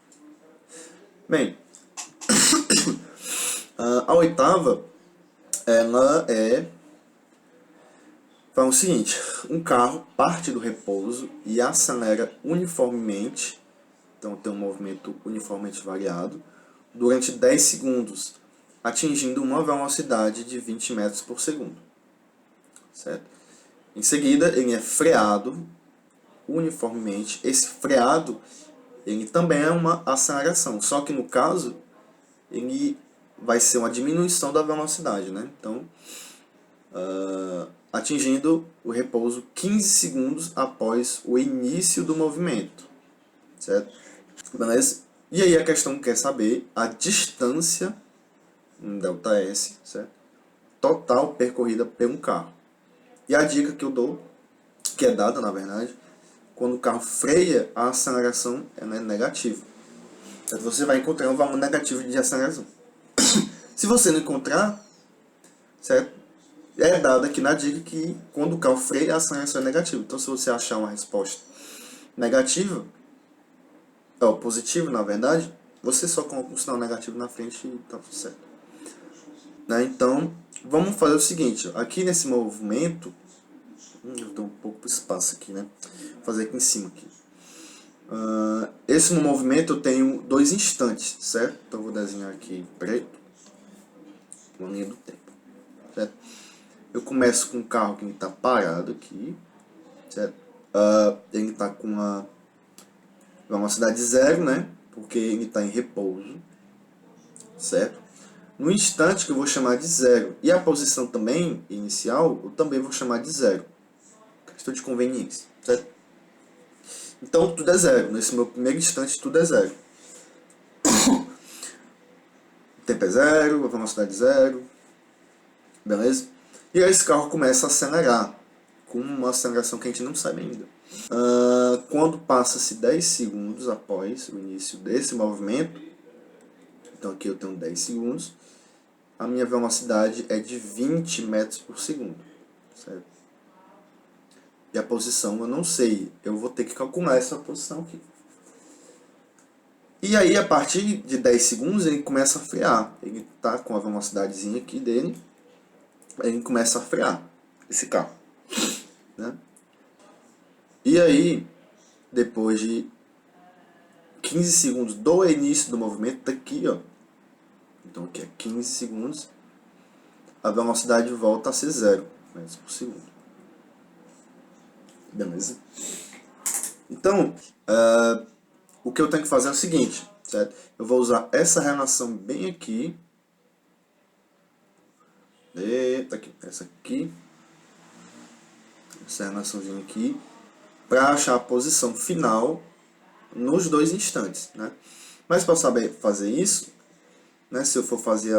Bem, a oitava, ela fala o seguinte: um carro parte do repouso e acelera uniformemente, então tem um movimento uniformemente variado, durante 10 segundos, atingindo uma velocidade de 20 metros por segundo. Certo? Em seguida, ele é freado uniformemente. Esse freado, ele também é uma aceleração, só que no caso, ele vai ser uma diminuição da velocidade, né? Então, atingindo o repouso 15 segundos após o início do movimento, certo? Beleza? E aí a questão quer saber a distância, ΔS, certo? Total percorrida por um carro. E a dica que eu dou, que é dada na verdade, quando o carro freia, a aceleração é negativa. Certo? Você vai encontrar um valor negativo de aceleração. Se você não encontrar, certo? É dado aqui na dica que quando o carro freia, a aceleração é negativa. Então, se você achar uma resposta negativa, ou positiva, na verdade, você só coloca um sinal negativo na frente e tá tudo certo. Né? Então, vamos fazer o seguinte, aqui nesse movimento, eu estou um pouco pro espaço aqui, né? Vou fazer aqui em cima. Aqui. Esse movimento eu tenho 2 instantes, certo? Então eu vou desenhar aqui preto, uma linha do tempo, certo? Eu começo com um carro que está parado aqui, certo? Ele está com uma velocidade 0, né? Porque ele está em repouso, certo? No instante que eu vou chamar de 0, e a posição também inicial, eu também vou chamar de 0. Questão de conveniência, certo? Então tudo é 0. Nesse meu primeiro instante tudo é 0. O tempo é 0, a velocidade é 0, beleza? E aí esse carro começa a acelerar, com uma aceleração que a gente não sabe ainda. Quando passa-se 10 segundos após o início desse movimento, então aqui eu tenho 10 segundos, a minha velocidade é de 20 metros por segundo, certo? E a posição eu não sei, eu vou ter que calcular essa posição aqui. E aí, a partir de 10 segundos, ele começa a frear. Ele tá com a velocidadezinha aqui dele, ele começa a frear, esse carro. Né? E aí, depois de 15 segundos do início do movimento, tá aqui, ó. Então aqui é 15 segundos, a velocidade volta a ser 0 metros por segundo. Beleza? Então, o que eu tenho que fazer é o seguinte, certo? Eu vou usar essa relação bem aqui. Eita, aqui, essa aqui. Essa relaçãozinha aqui. Para achar a posição final nos 2 instantes, né? Mas para saber fazer isso, né? Se eu for fazer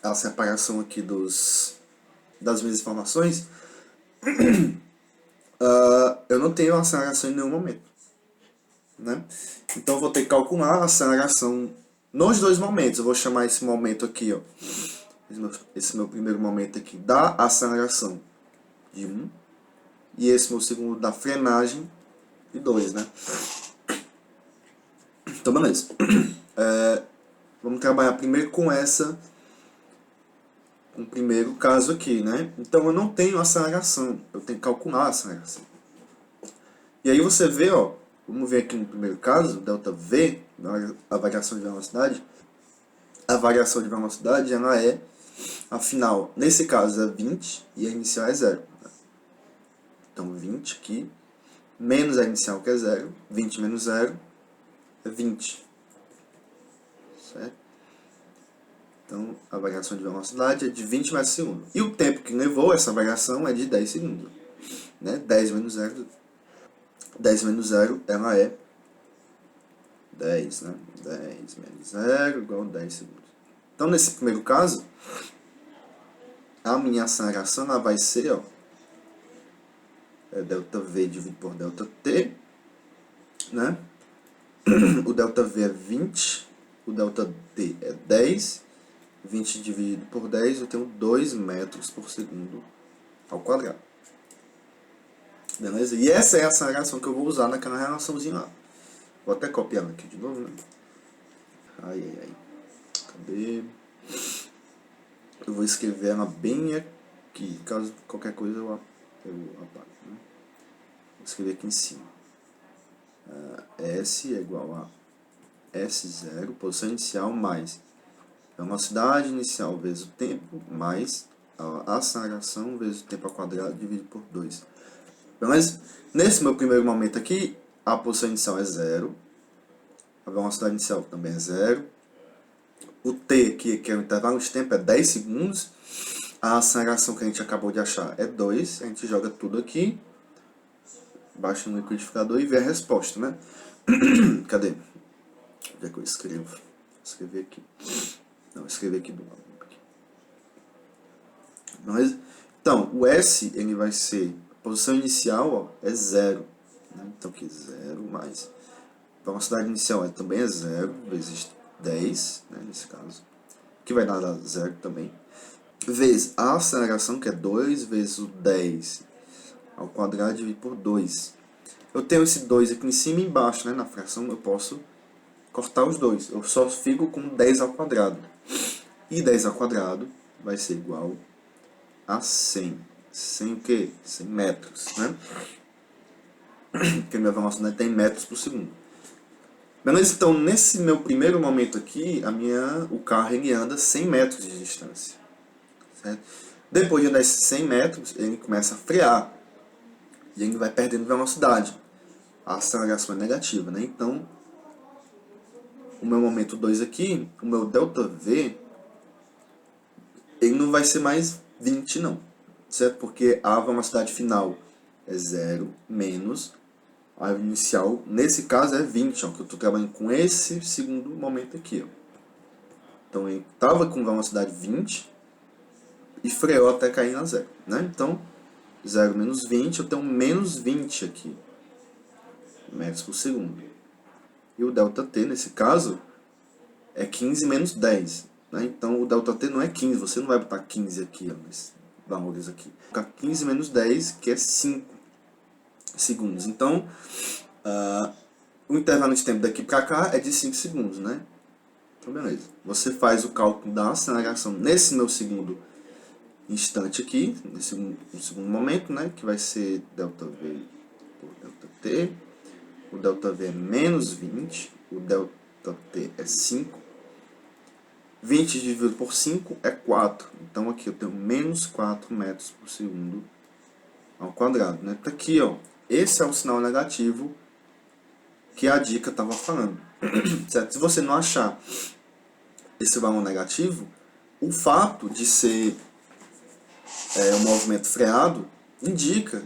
a separação aqui das minhas informações, eu não tenho aceleração em nenhum momento. Né? Então eu vou ter que calcular a aceleração nos 2 momentos. Eu vou chamar esse momento aqui, ó, esse meu primeiro momento aqui da aceleração de 1, e esse meu segundo da frenagem de 2, né? Então beleza. Vamos trabalhar primeiro com o primeiro caso aqui, né? Então eu não tenho aceleração, eu tenho que calcular a aceleração. E aí você vê, ó, vamos ver aqui no primeiro caso, ΔV, a variação de velocidade. A variação de velocidade, ela é, afinal, nesse caso é 20 e a inicial é 0. Então 20 aqui, menos a inicial que é 0, 20 menos 0 é 20. Certo? Então a variação de velocidade é de 20 metros por segundo. E o tempo que levou essa variação é de 10 segundos. Né? 10 menos 0, 10 menos 0, ela é 10, né? 10 menos 0 igual a 10 segundos. Então, nesse primeiro caso, a minha aceleração ela vai ser, ó, ΔV dividido por ΔT, né? O ΔV é 20, o ΔT é 10, 20 dividido por 10, eu tenho 2 metros por segundo ao quadrado. Beleza? E essa é a aceleração que eu vou usar naquela relaçãozinha lá. Vou até copiar ela aqui de novo, né? Ai. Cadê? Eu vou escrever ela bem aqui. Caso qualquer coisa eu apago. Né? Vou escrever aqui em cima. S é igual a S0, posição inicial, mais velocidade inicial vezes o tempo, mais a aceleração vezes o tempo ao quadrado, dividido por 2. Mas nesse meu primeiro momento aqui, a posição inicial é 0, a velocidade inicial também é 0, o T aqui, que é o intervalo de tempo, é 10 segundos, a aceleração que a gente acabou de achar é 2, a gente joga tudo aqui, baixa no liquidificador e vê a resposta, né? Cadê? Onde é que eu escrevo? Vou escrever aqui. Não, escrever aqui do lado. Beleza? Então, o S, ele vai ser, a posição inicial, ó, é 0. Né? Então aqui 0 mais. A velocidade inicial também é 0, vezes 10, né, nesse caso. Que vai dar 0 também. Vezes a aceleração, que é 2, vezes o 10 ao quadrado dividido por 2. Eu tenho esse 2 aqui em cima e embaixo, né? Na fração eu posso cortar os dois. Eu só fico com 10 ao quadrado. E 10 ao quadrado vai ser igual a 100. 100 o quê? 100 metros, né? Porque minha velocidade tem metros por segundo. Beleza? Então, nesse meu primeiro momento aqui, o carro ele anda 100 metros de distância. Certo? Depois de andar esses 100 metros, ele começa a frear. E ele vai perdendo velocidade. A aceleração é negativa, né? Então, o meu momento 2 aqui, o meu ΔV, ele não vai ser mais 20 não. Certo? Porque a velocidade final é 0 menos a inicial, nesse caso é 20, ó, que eu estou trabalhando com esse segundo momento aqui. Ó. Então ele estava com velocidade 20 e freou até cair na 0. Né? Então, 0 menos 20, eu tenho menos 20 aqui, metros por segundo. E o ΔT, nesse caso, é 15 menos 10. Né? Então o ΔT não é 15, você não vai botar 15 aqui, ó, nesses valores aqui. Vai ficar 15 menos 10, que é 5 segundos. Então, o intervalo de tempo daqui para cá é de 5 segundos, né? Então, beleza. Você faz o cálculo da aceleração nesse meu segundo instante aqui, nesse segundo momento, né? Que vai ser ΔV por ΔT. O ΔV é menos 20, o ΔT é 5. 20 dividido por 5 é 4. Então, aqui eu tenho menos 4 metros por segundo ao quadrado, né? Tá aqui, ó. Esse é o sinal negativo que a dica estava falando. Certo? Se você não achar esse valor negativo, o fato de ser um movimento freado indica,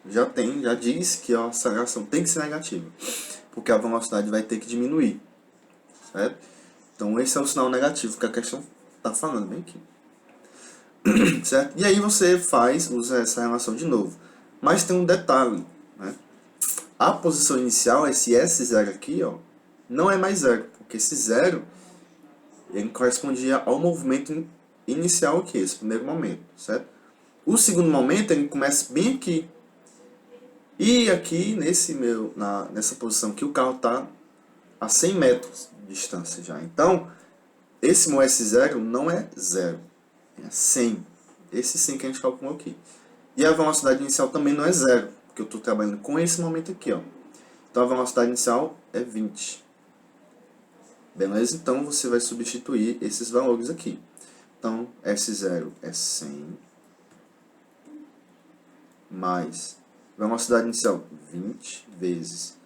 já diz que a aceleração tem que ser negativa, porque a velocidade vai ter que diminuir. Certo? Então esse é o sinal negativo que a questão está falando bem aqui. Certo? E aí você usa essa relação de novo. Mas tem um detalhe, né? A posição inicial, esse S0 aqui, ó, não é mais zero, porque esse zero ele correspondia ao movimento inicial aqui, esse primeiro momento, certo? O segundo momento ele começa bem aqui. E aqui, nessa posição aqui, o carro está a 100 metros de distância já. Então, esse meu S0 não é zero, é 100. Esse 100 que a gente calculou aqui. E a velocidade inicial também não é zero, porque eu estou trabalhando com esse momento aqui, ó. Então a velocidade inicial é 20. Beleza? Então você vai substituir esses valores aqui. Então S0 é 100 mais velocidade inicial 20 vezes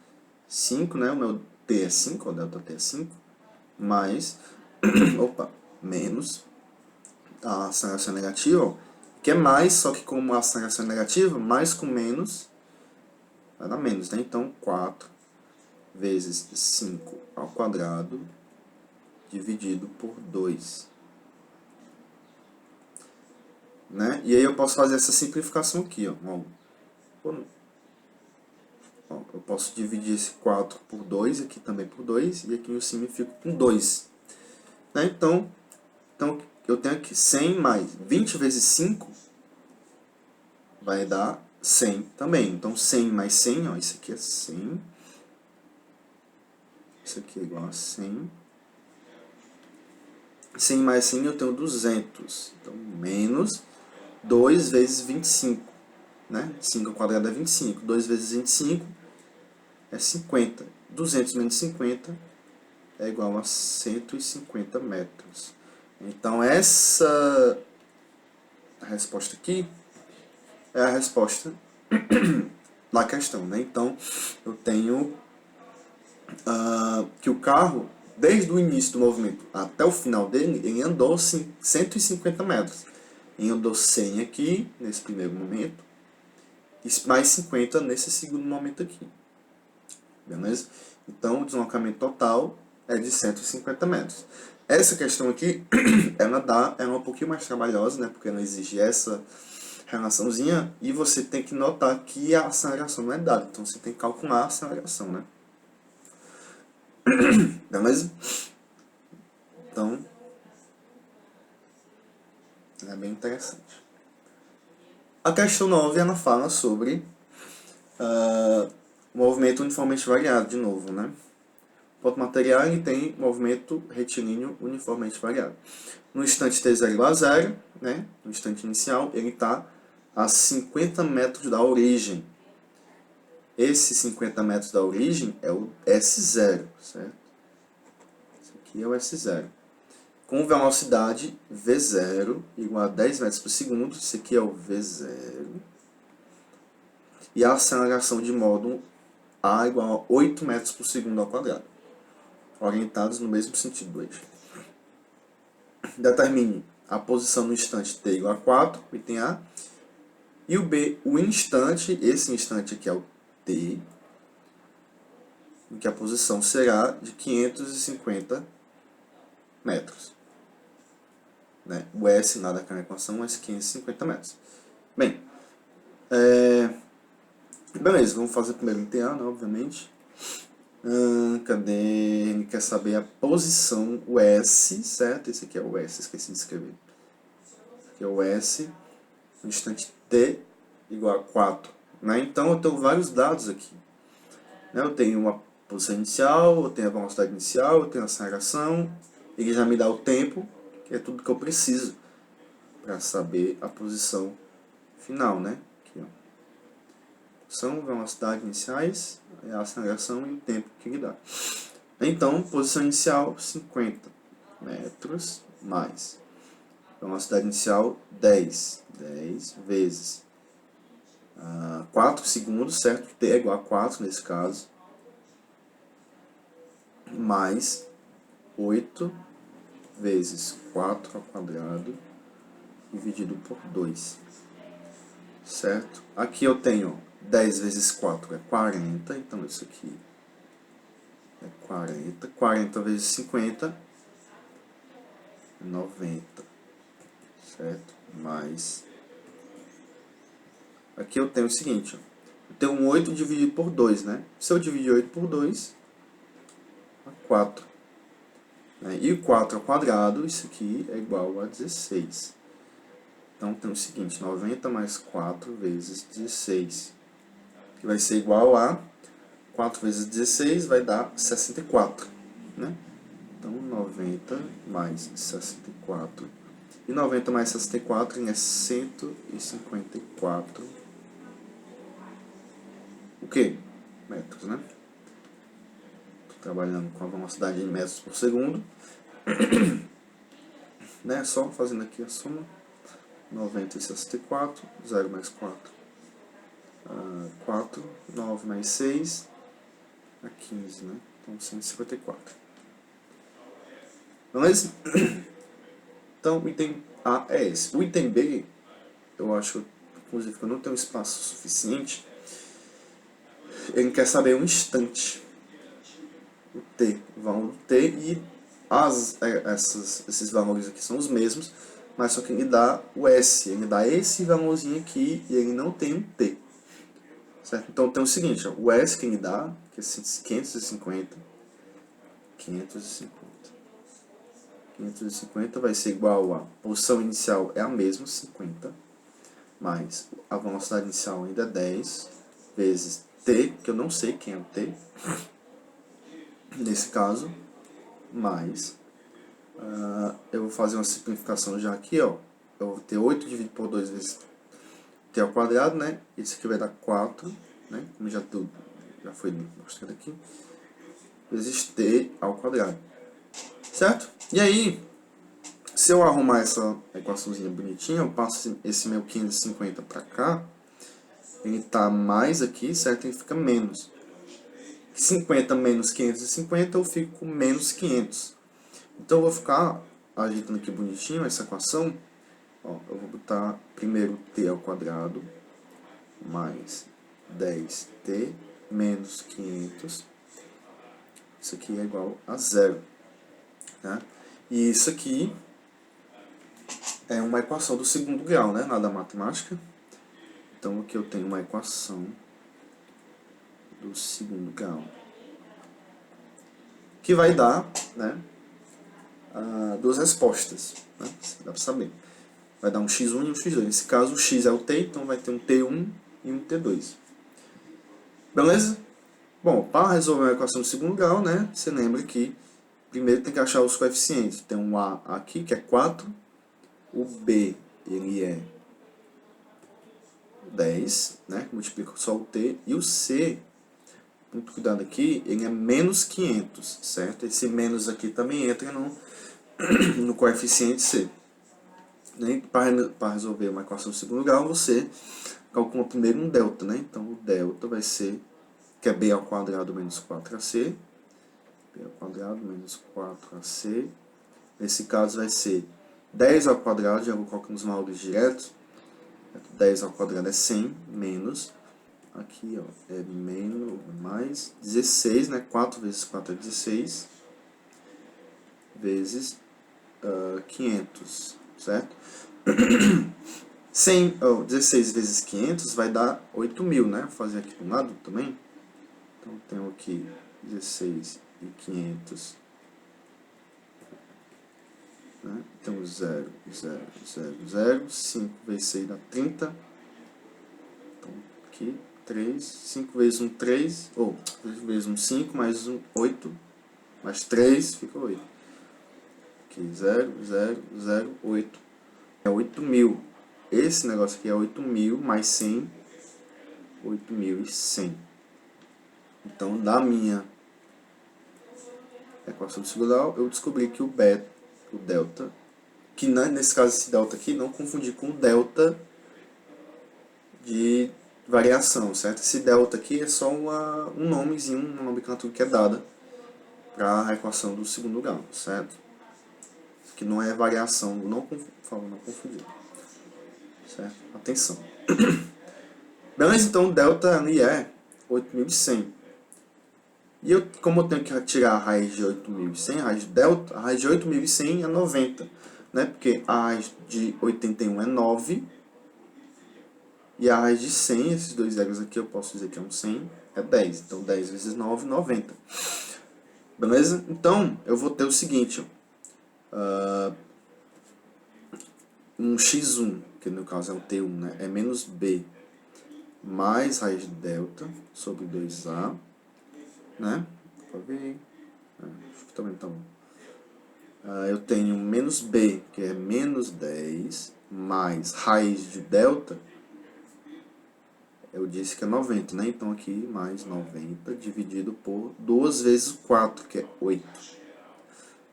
5, né? O meu T é 5, o ΔT é 5, mais menos a aceleração negativa, ó, que é mais, só que como a aceleração é negativa, mais com menos vai dar menos, né? Então 4 vezes 5 ao quadrado dividido por 2. Né? E aí eu posso fazer essa simplificação aqui. Ó. Eu posso dividir esse 4 por 2, aqui também por 2, e aqui em cima eu fico com 2. Né? Então eu tenho aqui 100 mais 20 vezes 5 vai dar 100 também. Então 100 mais 100, ó, isso aqui é 100. Isso aqui é igual a 100. 100 mais 100 eu tenho 200. Então, menos 2 vezes 25. Né? 5 ao quadrado é 25. 2 vezes 25 é 50. 200 menos 50 é igual a 150 metros. Então, essa resposta aqui é a resposta da questão. Né? Então, eu tenho que o carro, desde o início do movimento até o final dele, ele andou 150 metros. Ele andou 100 aqui, nesse primeiro momento, e mais 50 nesse segundo momento aqui. Beleza? Então, o deslocamento total é de 150 metros. Essa questão aqui, ela é um pouquinho mais trabalhosa, né? Porque ela exige essa relaçãozinha, e você tem que notar que a aceleração não é dada. Então, você tem que calcular a aceleração, né? Beleza? Então, é bem interessante. A questão 9, ela fala sobre movimento uniformemente variado, de novo, né? ponto material ele tem movimento retilíneo uniformemente variável. No instante t0 igual a 0, né, no instante inicial, ele está a 50 metros da origem. Esses 50 metros da origem é o S0, certo? Esse aqui é o S0. Com velocidade V0 igual a 10 metros por segundo, esse aqui é o V0. E a aceleração de módulo A igual a 8 metros por segundo ao quadrado, orientados no mesmo sentido do eixo. Determine a posição no instante t igual a 4, item A. E o B, o instante, esse instante aqui é o t, em que a posição será de 550 metros. Né? O S lá daquela equação é 550 metros. Bem, beleza, vamos fazer primeiro o item A, né, obviamente. Cadê? Ele quer saber a posição, o S, certo? Esse aqui é o S, esqueci de escrever. Esse aqui é o S, no instante t igual a 4. Né? Então eu tenho vários dados aqui. Né? Eu tenho uma posição inicial, eu tenho a velocidade inicial, eu tenho a aceleração. Ele já me dá o tempo, que é tudo que eu preciso para saber a posição final, né? Aqui, ó. São velocidades iniciais, a aceleração e o tempo que ele dá. Então, posição inicial, 50 metros, mais velocidade inicial, 10 vezes 4 segundos, certo? T é igual a 4 nesse caso, mais 8 vezes 4 ao quadrado, dividido por 2, certo? Aqui eu tenho 10 vezes 4 é 40, então isso aqui é 40. 40 vezes 50 é 90, certo? Mais... Aqui eu tenho o seguinte, ó. Eu tenho um 8 dividido por 2, né? Se eu dividir 8 por 2, dá 4. Né? E o 4 ao quadrado, isso aqui é igual a 16. Então tem o seguinte, 90 mais 4 vezes 16, que vai ser igual a 4 vezes 16 vai dar 64, né? Então 90 mais 64, e 90 mais 64 é 154, o que? Metros, né? Estou trabalhando com a velocidade em metros por segundo, né? Só fazendo aqui a soma, 90 e 64, 0 mais 4, 4, 9 mais 6, a 15, né? Então 154. Beleza? Então o item A é esse. O item B, eu acho, inclusive, que eu não tenho espaço suficiente. Ele quer saber um instante. O T, o valor do T, e esses valores aqui são os mesmos, mas só que ele dá o S, ele dá esse valorzinho aqui e ele não tem um T. Certo? Então tem o seguinte, ó, o S que ele dá, que é 550, 550 vai ser igual a posição inicial é a mesma, 50, mais a velocidade inicial ainda é 10, vezes T, que eu não sei quem é o T, nesse caso, mais, eu vou fazer uma simplificação já aqui, ó, eu vou ter 8 dividido por 2 vezes T ao quadrado, né, isso aqui vai dar 4, né, como já foi mostrado aqui, vezes T ao quadrado, certo? E aí, se eu arrumar essa equaçãozinha bonitinha, eu passo esse meu 550 para cá, ele tá mais aqui, certo? Ele fica menos. 50 menos 550, eu fico com menos 500. Então eu vou ficar ajeitando aqui bonitinho essa equação. Ó, eu vou botar primeiro t ao quadrado mais 10t menos 500. Isso aqui é igual a 0. Né? E isso aqui é uma equação do segundo grau, né, lá da matemática. Então aqui eu tenho uma equação do segundo grau, que vai dar, né, duas respostas, né, dá para saber. Vai dar um x1 e um x2. Nesse caso o x é o t, então vai ter um t1 e um t2. Beleza? Bom, para resolver uma equação de segundo grau, né, você lembra que primeiro tem que achar os coeficientes. Tem um A aqui, que é 4, o B, ele é 10, né, que multiplica só o T, e o C, muito cuidado aqui, ele é menos 500, certo? Esse menos aqui também entra no coeficiente C. Para resolver uma equação de segundo grau, você calcula primeiro um delta, né? Então, o delta vai ser, que é b ao quadrado menos 4ac, b ao quadrado menos 4ac. Nesse caso vai ser 10 ao quadrado, já vou colocar nos valores diretos. 10 ao quadrado é 100, menos, aqui ó, é menos, mais 16, né? 4 vezes 4 é 16, vezes 500, certo? 16 vezes 500 vai dar 8.000, né? Vou fazer aqui do lado também. Então, tenho aqui 16 e 500. Né? Então, 0, 0, 0, 0. 5 vezes 6 dá 30. Então, aqui, 3. 5 vezes 1, 3. Ou, 5 vezes 1, 5. Mais 1, 8. Mais 3, fica 8. Aqui, 0, 0, 0, 8. É 8.000. Esse negócio aqui é 8.000 mais 100. 8.100. Então, da minha equação de segundo grau, eu descobri que o delta, que nesse caso esse delta aqui, não confundir com o delta de variação, certo? Esse delta aqui é só um nomezinho, uma nomenclatura que é dada para a equação do segundo grau, certo? Que não é variação, não confundir, certo? Atenção. Beleza, então o delta ali é 8.100. E como eu tenho que tirar a raiz de 8.100, a raiz de delta, a raiz de 8.100 é 90, né? Porque a raiz de 81 é 9, e a raiz de 100, esses dois zeros aqui eu posso dizer que é um 100, é 10. Então 10 vezes 9, 90. Beleza? Então eu vou ter o seguinte, um x1, que no caso é o t1, né? É menos b mais raiz de delta sobre 2a, né? Pra ver. Acho que também tá bom. Eu tenho menos b, que é menos 10, mais raiz de delta, eu disse que é 90, né? Então aqui mais 90 dividido por 2 vezes 4, que é 8.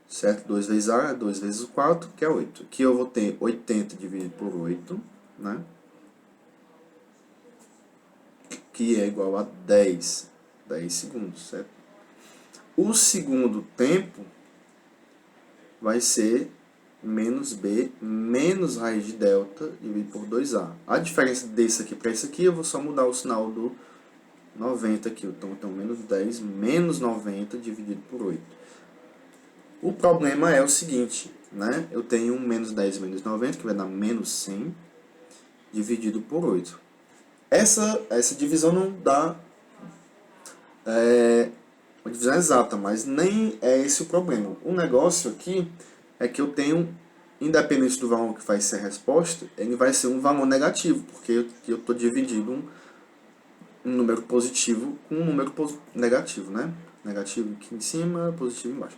Certo? 2 vezes a é 2 vezes 4, que é 8. Aqui eu vou ter 80 dividido por 8, né? Que é igual a 10 segundos, certo? O segundo tempo vai ser menos b menos raiz de delta dividido por 2a. A diferença desse aqui para esse aqui, eu vou só mudar o sinal do 90 aqui. Então, eu tenho menos 10 menos 90 dividido por 8. O problema é o seguinte, né? Eu tenho menos 10 menos 90, que vai dar menos 100, dividido por 8. Essa divisão não dá uma divisão exata, mas nem é esse o problema. O negócio aqui é que eu tenho, independente do valor que vai ser a resposta, ele vai ser um valor negativo, porque eu estou dividindo um número positivo com um número negativo, né? Negativo aqui em cima, positivo embaixo.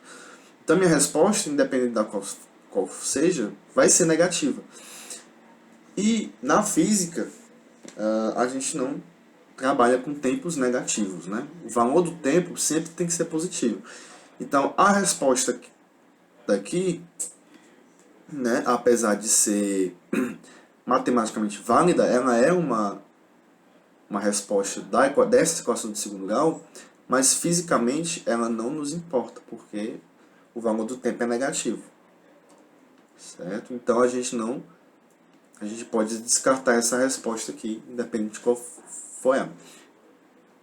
Então, minha resposta, independente da qual seja, vai ser negativa. E na física, a gente não trabalha com tempos negativos, né? O valor do tempo sempre tem que ser positivo. Então, a resposta daqui, né, apesar de ser matematicamente válida, ela é uma resposta dessa equação de segundo grau, mas fisicamente ela não nos importa, porque o valor do tempo é negativo. Certo? Então a gente pode descartar essa resposta aqui, independente de qual for ela.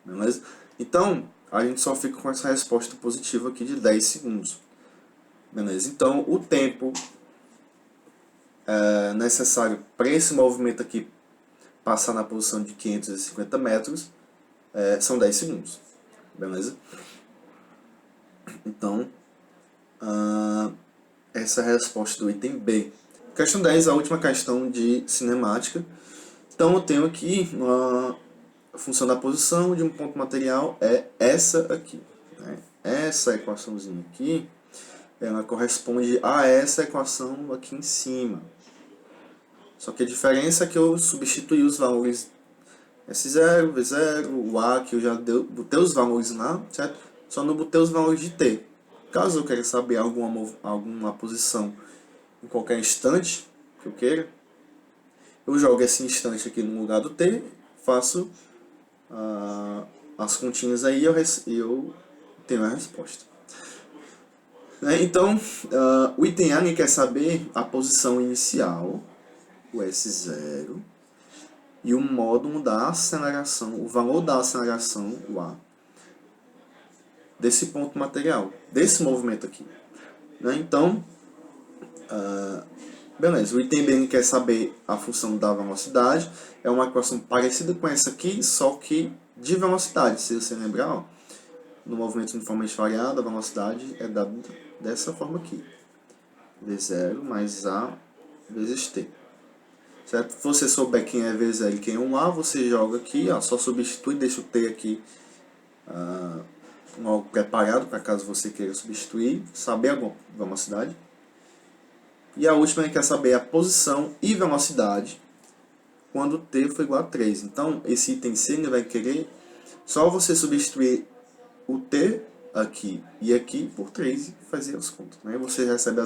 Beleza? Então, a gente só fica com essa resposta positiva aqui de 10 segundos. Beleza? Então, o tempo necessário para esse movimento aqui passar na posição de 550 metros são 10 segundos. Beleza? Então, essa é a resposta do item B. Questão 10, a última questão de cinemática. Então, eu tenho aqui uma função da posição de um ponto material é essa aqui, né? Essa equaçãozinha aqui, ela corresponde a essa equação aqui em cima. Só que a diferença é que eu substituí os valores S0, V0, o A, que eu já botei os valores lá, certo? Só não botei os valores de T. Caso eu queira saber alguma posição em qualquer instante que eu queira, eu jogo esse instante aqui no lugar do T, faço as continhas aí e eu tenho a resposta. Então, o item A quer saber a posição inicial, o S0, e o módulo da aceleração, o valor da aceleração, o A, desse ponto material, desse movimento aqui. Então, beleza, o item B quer saber a função da velocidade, é uma equação parecida com essa aqui, só que de velocidade. Se você lembrar, ó, no movimento uniformemente variado, a velocidade é dada dessa forma aqui. V0 mais A vezes T. Certo? Se você souber quem é V0 e quem é um A, você joga aqui, ó, só substitui, deixa o T aqui logo preparado para caso você queira substituir, saber a velocidade. E a última quer saber a posição e velocidade quando T for igual a 3. Então, esse item C ele vai querer só você substituir o T aqui e aqui por 3 e fazer as contas. Né? Você recebe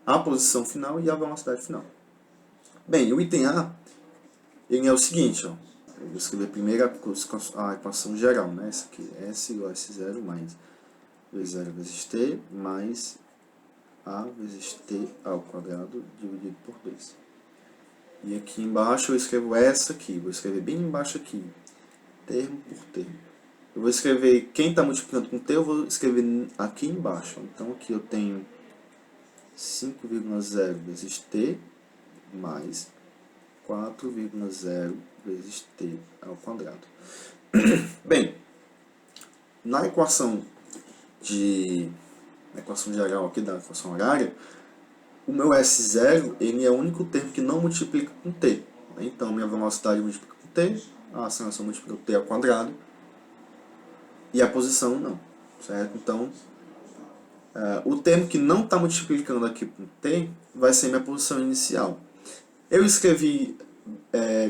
a posição final e a velocidade final. Bem, o item A ele é o seguinte, ó. Eu vou escrever primeiro a equação geral, né? Essa aqui, S igual a S0 mais V0 vezes T mais A vezes T ao quadrado dividido por 2. E aqui embaixo eu escrevo essa aqui, vou escrever bem embaixo aqui, termo por termo. Eu vou escrever, quem está multiplicando com T, eu vou escrever aqui embaixo. Então aqui eu tenho 5,0 vezes T mais 4,0 vezes T ao quadrado. Bem, na equação geral aqui da equação horária, o meu S0 ele é o único termo que não multiplica com T. Então, minha velocidade multiplica com T, a aceleração multiplica com T ao quadrado, e a posição não, certo? Então, o termo que não está multiplicando aqui com T vai ser minha posição inicial. Eu escrevi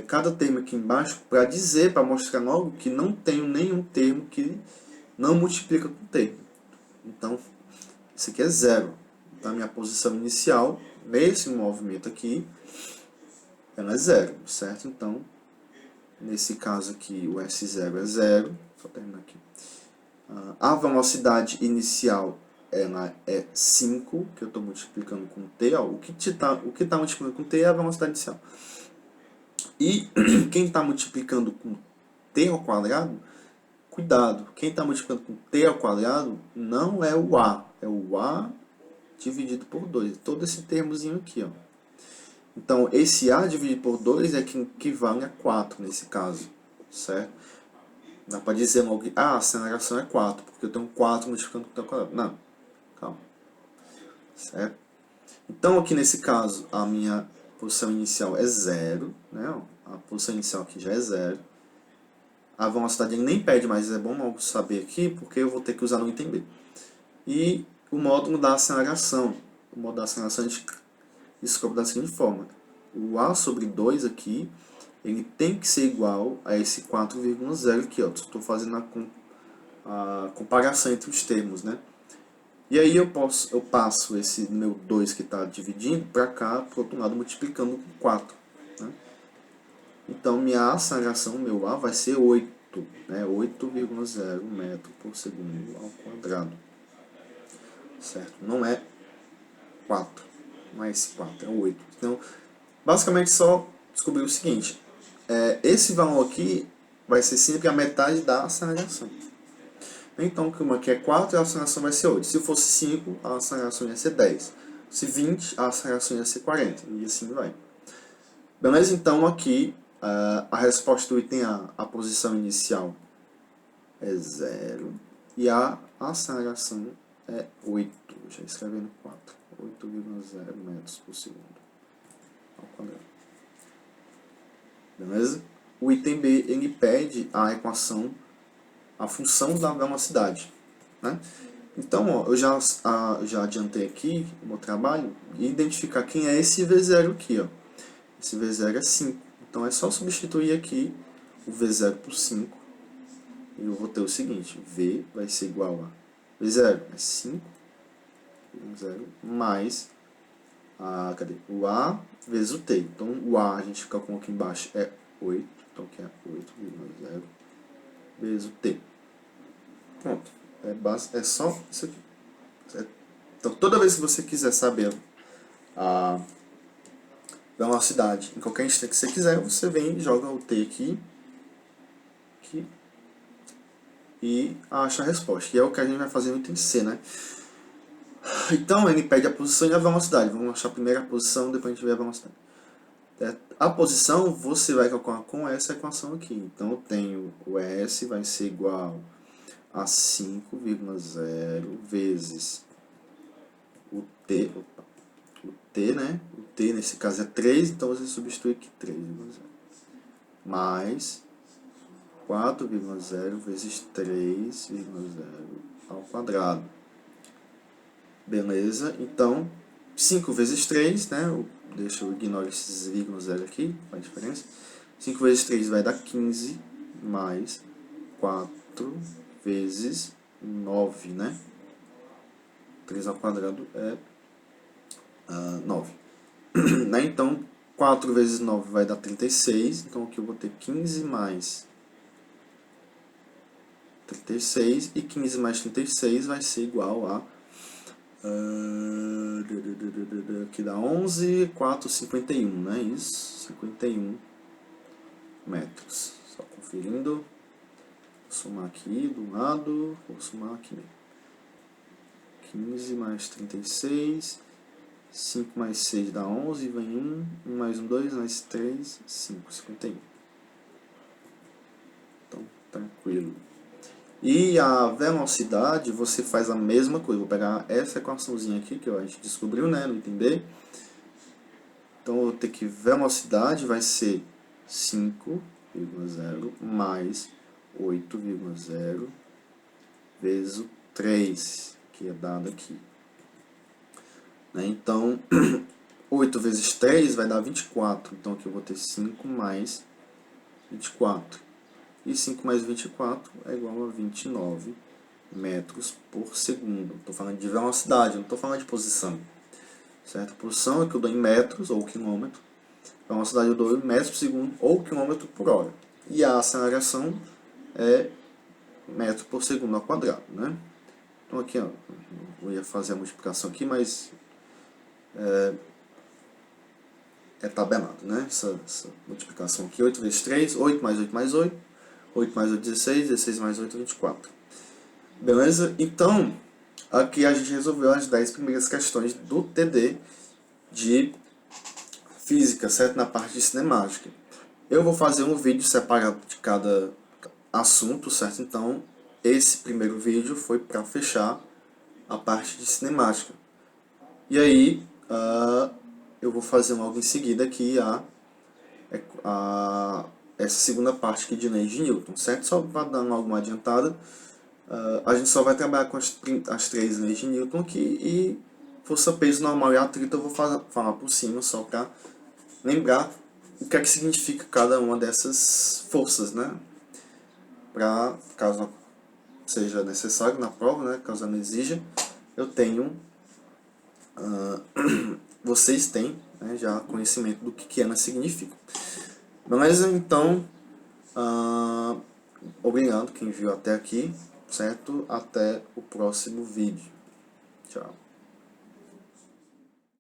cada termo aqui embaixo para dizer, para mostrar logo que não tenho nenhum termo que não multiplica com T. Então, isso aqui é zero. Então, a minha posição inicial, nesse movimento aqui, ela é zero, certo? Então, nesse caso aqui, o S0 é zero. Só terminar aqui. A velocidade inicial ela é 5, que eu estou multiplicando com T. Ó, o que está multiplicando com T é a velocidade inicial. E quem está multiplicando com T ao quadrado, cuidado, quem está multiplicando com T ao quadrado não é o A, é o A dividido por 2. Todo esse termozinho aqui, ó. Então, esse A dividido por 2 é que equivale a 4 nesse caso, certo? Dá para dizer logo que a aceleração é 4, porque eu tenho 4 multiplicando com T ao quadrado. Não, calma. Certo? Então, aqui nesse caso, a minha posição inicial é 0, né? A posição inicial aqui já é 0. A velocidade ele nem pede, mas é bom logo saber aqui, porque eu vou ter que usar no item B. E o módulo da aceleração. O módulo da aceleração a gente descobre da seguinte forma. O A sobre 2 aqui, ele tem que ser igual a esse 4,0 aqui, ó. Estou fazendo a comparação entre os termos, né? E aí eu passo esse meu 2 que está dividindo para cá, para o outro lado, multiplicando com 4. Né? Então, minha aceleração, meu A, vai ser 8, né? 8,0 metro por segundo ao quadrado. Certo? Não é 4, não é esse 4, é 8. Então, basicamente, só descobrir o seguinte. Esse valor aqui vai ser sempre a metade da aceleração. Então, como aqui é 4, a aceleração vai ser 8. Se fosse 5, a aceleração ia ser 10. Se 20, a aceleração ia ser 40. E assim vai. Beleza? Então, aqui, a resposta do item A, a posição inicial é 0. E a aceleração é 8. Já escrevendo 4. 8,0 metros por segundo ao quadrado. Beleza? o item B ele pede a equação, a função da velocidade, né? Então, ó, eu já adiantei aqui o meu trabalho e identificar quem é esse V0 aqui, ó. Esse V0 é 5. Então é só substituir aqui o V0 por 5. E eu vou ter o seguinte, V vai ser igual a V0 é 5, V0 mais o A vezes o T. Então o A a gente calcula aqui embaixo é 8, então aqui é 8,0 vezes o T. Pronto, é só isso aqui. Então toda vez que você quiser saber a velocidade em qualquer instante que você quiser, você vem e joga o T aqui e acha a resposta, que é o que a gente vai fazer no item C, né? Então ele pede a posição e a velocidade. Vamos achar primeiro a posição, depois a gente vê a velocidade. A posição você vai calcular com essa equação aqui. Então eu tenho o S vai ser igual a 5,0 vezes o T, né? O T nesse caso é 3, então você substitui aqui 3,0 mais 4,0 vezes 3,0 ao quadrado. Beleza? Então, 5 vezes 3, né? Deixa eu ignorar esses vírgulas aqui, faz diferença. 5 vezes 3 vai dar 15, mais 4 vezes 9, né? 3 ao quadrado é 9. Né? Então, 4 vezes 9 vai dar 36, então aqui eu vou ter 15 mais 36, e 15 mais 36 vai ser igual a aqui dá 11, 4, 51, né? Isso, 51 metros. Só conferindo. Vou somar aqui do lado, vou somar aqui mesmo. 15 mais 36, 5 mais 6 dá 11, vem 1, 1 mais 1, 2, mais 3, 5, 51. Então, tranquilo. E a velocidade, você faz a mesma coisa. Vou pegar essa equaçãozinha aqui, que a gente descobriu, né, no item B. Então, eu vou ter que velocidade vai ser 5,0 mais 8,0 vezes o 3, que é dado aqui. Né? Então, 8 vezes 3 vai dar 24. Então, aqui eu vou ter 5 mais 24. E 5 mais 24 é igual a 29 metros por segundo. Estou falando de velocidade, não estou falando de posição. Certo? Posição é que eu dou em metros ou quilômetro. Velocidade eu dou em metros por segundo ou quilômetro por hora. E a aceleração é metro por segundo ao quadrado. Né? Então aqui, ó, eu ia fazer a multiplicação aqui, mas é tabelado. Né? Essa multiplicação aqui, 8 vezes 3, 8 mais 8 mais 8. 8 mais 8, 16, 16 mais 8, 24. Beleza? Então, aqui a gente resolveu as 10 primeiras questões do TD de física, certo? Na parte de cinemática. Eu vou fazer um vídeo separado de cada assunto, certo? Então, esse primeiro vídeo foi para fechar a parte de cinemática. E aí, eu vou fazer logo em seguida aqui essa segunda parte aqui de leis de Newton, certo? Só para dar alguma adiantada, a gente só vai trabalhar com as 3 leis de Newton aqui, e força, peso, normal e atrito eu vou falar por cima, só para lembrar o que é que significa cada uma dessas forças, né? Para, caso seja necessário na prova, né? Caso ela exija, eu tenho, vocês têm, né, já conhecimento do que elas significam. Beleza? Então, obrigado quem viu até aqui, certo? Até o próximo vídeo. Tchau.